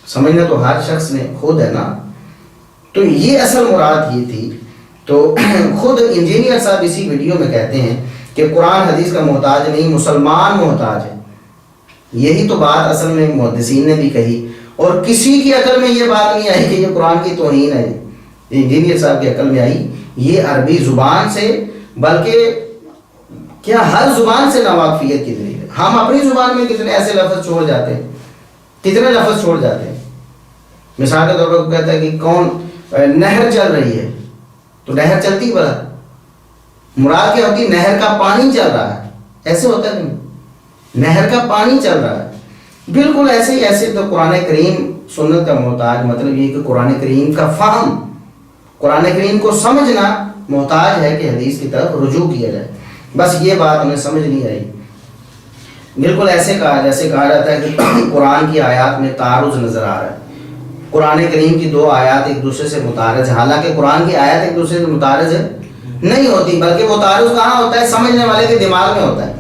Speaker 1: سمجھنا تو ہر شخص نے خود ہے نا. تو یہ اصل مراد یہ تھی. تو خود انجینئر صاحب اسی ویڈیو میں کہتے ہیں کہ قرآن حدیث کا محتاج نہیں، مسلمان محتاج ہے. یہی تو بات اصل میں محدثین نے بھی کہی، اور کسی کی عقل میں یہ بات نہیں آئی کہ یہ قرآن کی توہین ہے. انجینئر صاحب کی عقل میں آئی. یہ عربی زبان سے، بلکہ کیا ہر زبان سے ناواقفیت کی دلیل ہے. ہم اپنی زبان میں کتنے ایسے لفظ چھوڑ جاتے ہیں، کتنے لفظ چھوڑ جاتے ہیں. مثال کے طور پر کہتا ہے کہ کون نہر چل رہی ہے، تو نہر چلتی بڑا مراد کیا ہوتی؟ نہر کا پانی چل رہا ہے. ایسے ہوتا ہے نہیں، نہر کا پانی چل رہا ہے. بالکل ایسے ہی ایسے تو قرآن کریم سنت کا محتاج مطلب یہ کہ قرآن کریم کا فہم، قرآن کریم کو سمجھنا محتاج ہے کہ حدیث کی طرف رجوع کیا جائے. بس یہ بات ہمیں سمجھ نہیں آئی. بالکل ایسے کہا جیسے کہا جاتا ہے کہ قرآن کی آیات میں تعارض نظر آ رہا ہے. قرآن کریم کی دو آیات ایک دوسرے سے متعارض ہے، حالانکہ قرآن کی آیات ایک دوسرے سے متعارض نہیں ہوتی، بلکہ وہ تعارض کہاں ہوتا ہے؟ سمجھنے والے کے دماغ میں ہوتا ہے.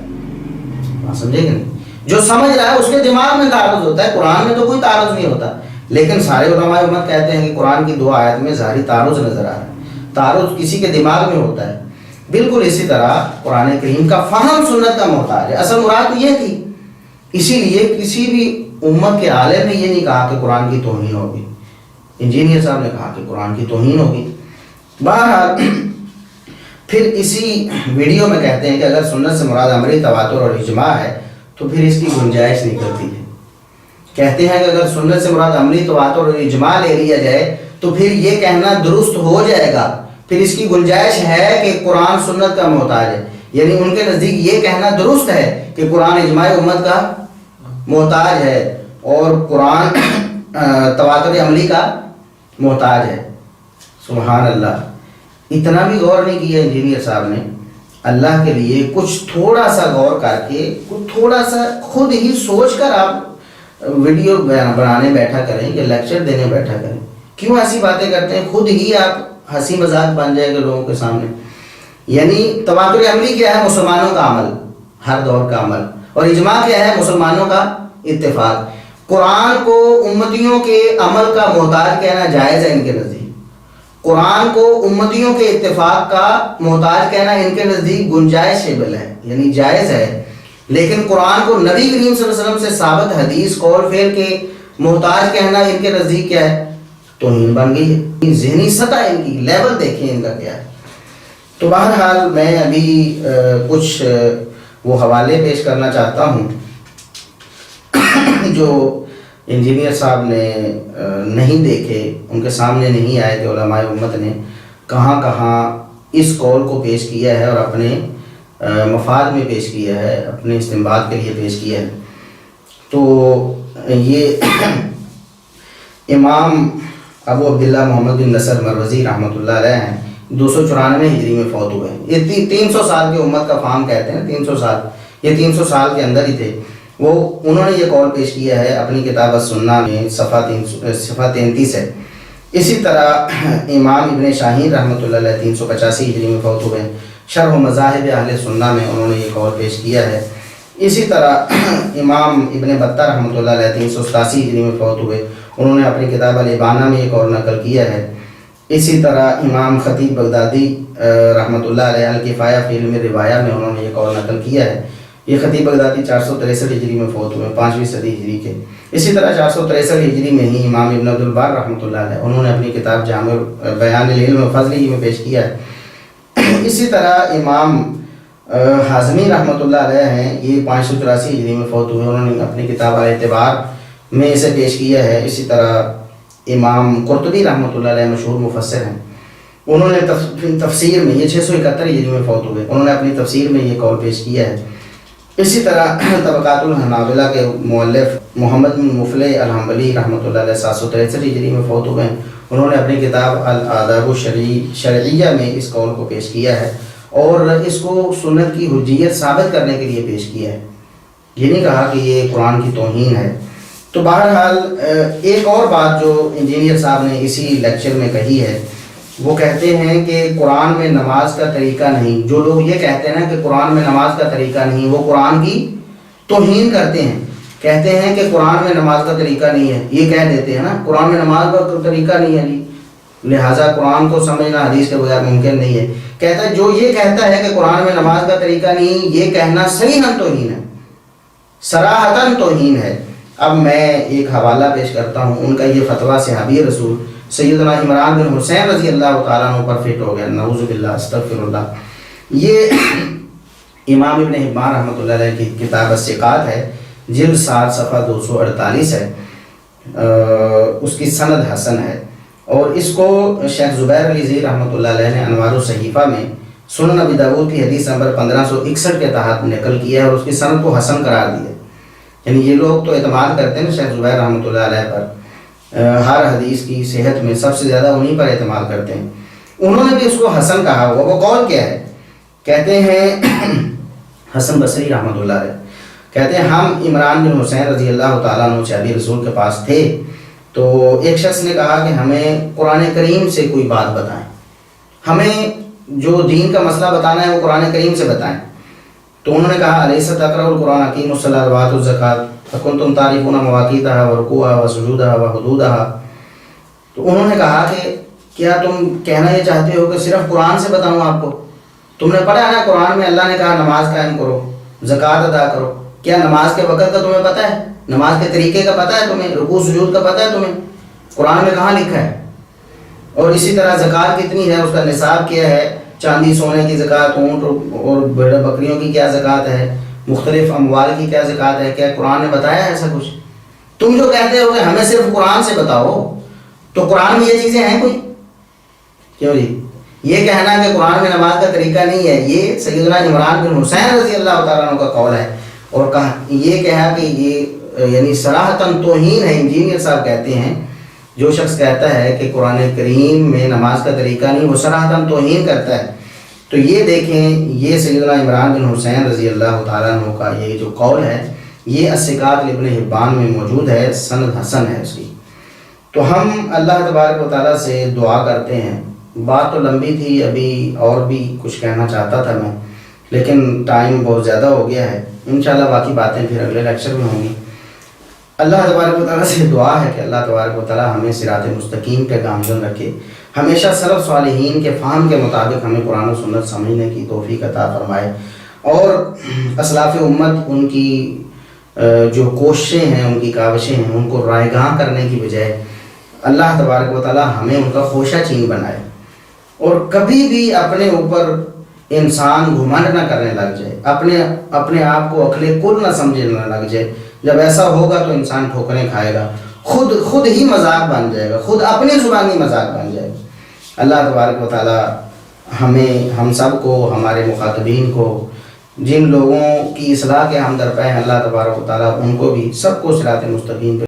Speaker 1: سمجھے کہ نہیں؟ جو سمجھ رہا ہے اس کے دماغ میں تعارض ہوتا ہے، قرآن میں تو کوئی تعارض نہیں ہوتا. لیکن سارے علماء امت کہتے ہیں کہ قرآن کی دو آیات میں ظاہری تعارض نظر آ رہا ہے. تعارض کسی کے دماغ میں ہوتا ہے. بالکل اسی طرح قرآن کریم کا فہم سنت کا محتاج ہے. اصل مراد تو یہ تھی. اسی لیے کسی بھی امت کے عالم نے یہ نہیں کہا کہ قرآن کی توہین ہوگی. انجینئر صاحب نے کہا کہ قرآن کی توہین ہوگی. بہرحال پھر اسی ویڈیو میں کہتے ہیں کہ اگر سنت سے مراد عملی تواتر اور اجماع ہے تو پھر اس کی گنجائش نکلتی ہے. کہتے ہیں کہ اگر سنت سے مراد عملی تواتر اور اجماع لے لیا جائے تو پھر یہ کہنا درست ہو جائے گا، پھر اس کی گنجائش ہے کہ قرآن سنت کا محتاج ہے. یعنی ان کے نزدیک یہ کہنا درست ہے کہ قرآن اجماع امت کا محتاج ہے اور قرآن تواتر عملی کا محتاج ہے. سبحان اللہ. اتنا بھی غور نہیں کیا انجینئر صاحب نے. اللہ کے لیے کچھ تھوڑا سا غور کر کے، کچھ تھوڑا سا خود ہی سوچ کر آپ ویڈیو بنانے بیٹھا کریں یا لیکچر دینے بیٹھا کریں. کیوں ایسی باتیں کرتے ہیں؟ خود ہی آپ ہنسی مذاق بن جائے گا لوگوں کے سامنے. یعنی تواتر عملی کیا ہے؟ مسلمانوں کا عمل، ہر دور کا عمل. اور اجماع کیا ہے؟ مسلمانوں کا اتفاق. قرآن کو امتیوں کے عمل کا محتاج کہنا جائز ہے ان کے نزدیک. قرآن کو امتیوں کے اتفاق کا محتاج کہنا ان کے نزدیک گنجائشیبل ہے، یعنی جائز ہے. لیکن قرآن کو نبی کریم صلی اللہ علیہ وسلم سے ثابت حدیث قول فعل کے محتاج کہنا ان کے نزدیک کیا ہے؟ توہین بن گئی ہے. ذہنی سطح ان کی، لیول دیکھیں ان کا کیا ہے. تو بہرحال میں ابھی کچھ وہ حوالے پیش کرنا چاہتا ہوں جو انجینئر صاحب نے نہیں دیکھے، ان کے سامنے نہیں آئے کہ علماء امت نے کہاں کہاں اس قول کو پیش کیا ہے اور اپنے مفاد میں پیش کیا ہے، اپنے استنباط کے لیے پیش کیا ہے. تو یہ امام ابو عبداللہ محمد بن نصر مروزی رحمۃ اللہ علیہ ہیں، 294 ہجری میں فوت ہوئے. یہ 300 سال کی امت کا فام کہتے ہیں. 300 سال، یہ 300 سال کے اندر ہی تھے. انہوں نے یہ قول پیش کیا ہے اپنی کتاب السنہ میں، صفحہ 33 ہے. اسی طرح امام ابن شاہین رحمۃ اللہ علیہ 385 ہجری میں فوت ہوئے. شرح و مذاہب اہل سنہ میں انہوں نے یہ قول پیش کیا ہے. اسی طرح امام ابن بطہ رحمۃ اللہ علیہ 387 ہجری میں فوت ہوئے. انہوں نے اپنی کتاب الابانہ میں یہ قول نقل کیا ہے. اسی طرح امام خطیب بغدادی رحمۃ اللہ علیہ الکفایہ فی علم روایہ میں انہوں نے یہ قول نقل کیا ہے. یہ خطیب بغدادی 463 ہجری میں فوت ہوئے، 5ویں صدی ہجری کے. اسی طرح 463 ہجری میں ہی امام ابن عبد البر رحمۃ اللہ علیہ انہوں نے اپنی کتاب جامع بیان العلم و فضلہ میں پیش کیا ہے. اسی طرح امام حازمی رحمۃ اللہ علیہ ہیں، یہ 584 ہجری میں فوت ہوئے. انہوں نے اپنی کتاب الاعتبار میں اسے پیش کیا ہے. اسی طرح امام قرطبی رحمۃ اللہ علیہ مشہور مفسر ہیں، انہوں نے تفسیر میں، یہ 671 ہجری میں فوت ہوئے، انہوں نے اپنی تفسیر میں یہ قول پیش کیا ہے. اسی طرح طبقات الحنابلہ کے مؤلف محمد بن مفلح الحنبلی رحمۃ اللہ علیہ 763 ہجری میں فوت ہوئے ہیں. انہوں نے اپنی کتاب الآداب الشرعیہ میں اس قول کو پیش کیا ہے اور اس کو سنت کی حجیت ثابت کرنے کے لیے پیش کیا ہے. یہ نہیں کہا کہ یہ قرآن کی توہین ہے. تو بہرحال ایک اور بات جو انجینئر صاحب نے اسی لیکچر میں کہی ہے وہ کہتے ہیں کہ قرآن میں نماز کا طریقہ نہیں. جو لوگ یہ کہتے ہیں نا کہ قرآن میں نماز کا طریقہ نہیں، وہ قرآن کی توہین کرتے ہیں. کہتے ہیں کہ قرآن میں نماز کا طریقہ نہیں ہے، یہ کہہ دیتے ہیں نا قرآن میں نماز کا طریقہ نہیں ہے جی، لہٰذا قرآن کو سمجھنا حدیث کے بغیر ممکن نہیں ہے. کہتا ہے جو یہ کہتا ہے کہ قرآن میں نماز کا طریقہ نہیں، یہ کہنا صریحاً توہین ہے، صراحتاً توہین ہے. اب میں ایک حوالہ پیش کرتا ہوں، ان کا یہ فتویٰ صحابی رسول سیدنا عمران بن حسین رضی اللہ تعالیٰ عنہ پر فٹ ہو گیا، نعوذ باللہ استغفر اللہ. یہ امام ابن حبان رحمۃ اللہ علیہ کی کتاب الثقات ہے، جلد 7 صفحہ 248 ہے، اس کی سند حسن ہے. اور اس کو شیخ زبیر علی زئی رحمۃ اللہ علیہ نے انوار الصحیفہ میں سنن ابی داؤد کی حدیث نمبر 1561 کے تحت نقل کیا ہے اور اس کی سند کو حسن قرار دیا. یعنی یہ لوگ تو اعتماد کرتے ہیں شیخ زبیر رحمۃ اللہ علیہ پر، ہر حدیث کی صحت میں سب سے زیادہ انہی پر اعتماد کرتے ہیں. انہوں نے بھی اس کو حسن کہا ہوا. وہ قول کیا ہے؟ کہتے ہیں حسن بصری رحمۃ اللہ علیہ کہتے ہیں ہم عمران بن حسین رضی اللہ تعالیٰ عنہ صحابی رسول کے پاس تھے، تو ایک شخص نے کہا کہ ہمیں قرآن کریم سے کوئی بات بتائیں، ہمیں جو دین کا مسئلہ بتانا ہے وہ قرآن کریم سے بتائیں. تو انہوں نے کہا الیس تقرأ القرآن اقیموا الصلاۃ وآتوا الزکاۃ فکنتم تعرفون مواقیتها ورکوعها وسجودها وحدودها. تو انہوں نے کہا کہ کیا تم کہنا یہ چاہتے ہو کہ صرف قرآن سے بتاؤں آپ کو؟ تم نے پڑھا نا قرآن میں اللہ نے کہا نماز قائم کرو، زکوٰۃ ادا کرو. کیا نماز کے وقت کا تمہیں پتہ ہے؟ نماز کے طریقے کا پتہ ہے تمہیں؟ رکوع سجود کا پتہ ہے تمہیں؟ قرآن میں کہاں لکھا ہے؟ اور اسی طرح زکوٰۃ کتنی ہے، اس کا نصاب کیا ہے، چاندی سونے کی زکوٰۃ، اونٹ اور بھیڑ بکریوں کی کیا زکوٰۃ ہے، مختلف اموال کی کیا زکوٰۃ ہے؟ کیا قرآن نے بتایا ہے ایسا کچھ؟ تم جو کہتے ہو کہ ہمیں صرف قرآن سے بتاؤ، تو قرآن میں یہ چیزیں ہیں کوئی؟ کیوں جی؟ یہ کہنا کہ قرآن میں نماز کا طریقہ نہیں ہے، یہ سیدنا عمران بن حسین رضی اللہ تعالیٰ عنہ کا قول ہے. اور یہ کہا کہ یہ یعنی صراحتاً توہین ہے. انجینئر صاحب کہتے ہیں جو شخص کہتا ہے کہ قرآن کریم میں نماز کا طریقہ نہیں، وہ صراحتاً توہین کرتا ہے. تو یہ دیکھیں، یہ سیدنا عمران بن حسین رضی اللہ تعالیٰ عنہ کا یہ جو قول ہے، یہ الثقات لابن حبان میں موجود ہے، سند حسن ہے اس کی. تو ہم اللہ تبارک و تعالیٰ سے دعا کرتے ہیں. بات تو لمبی تھی، ابھی اور بھی کچھ کہنا چاہتا تھا میں، لیکن ٹائم بہت زیادہ ہو گیا ہے. انشاءاللہ باقی باتیں پھر اگلے لیکچر میں ہوں گی. اللہ تبارک و تعالیٰ سے دعا ہے کہ اللہ تبارک و تعالیٰ ہمیں صراط مستقیم پہ گامزن رکھے، ہمیشہ سلف صالحین کے فہم کے مطابق ہمیں قرآن و سنت سمجھنے کی توفیق عطا فرمائے، اور اسلاف امت ان کی جو کوششیں ہیں، ان کی کاوشیں ہیں، ان کو رائے گاہ کرنے کی بجائے اللہ تبارک و تعالیٰ ہمیں ان کا خوشہ چین بنائے، اور کبھی بھی اپنے اوپر انسان گھمنڈ نہ کرنے لگ جائے، اپنے آپ کو عقل کل نہ سمجھنے لگ جائے. جب ایسا ہوگا تو انسان ٹھوکریں کھائے گا، خود ہی مذاق بن جائے گا، خود اپنی زبانی مذاق بن جائے گا. اللہ تبارک و تعالیٰ ہم سب کو، ہمارے مخاطبین کو، جن لوگوں کی اصلاح کے ہم درپے ہیں، اللہ تبارک و تعالیٰ ان کو بھی سب کو صراط مستقیم پہ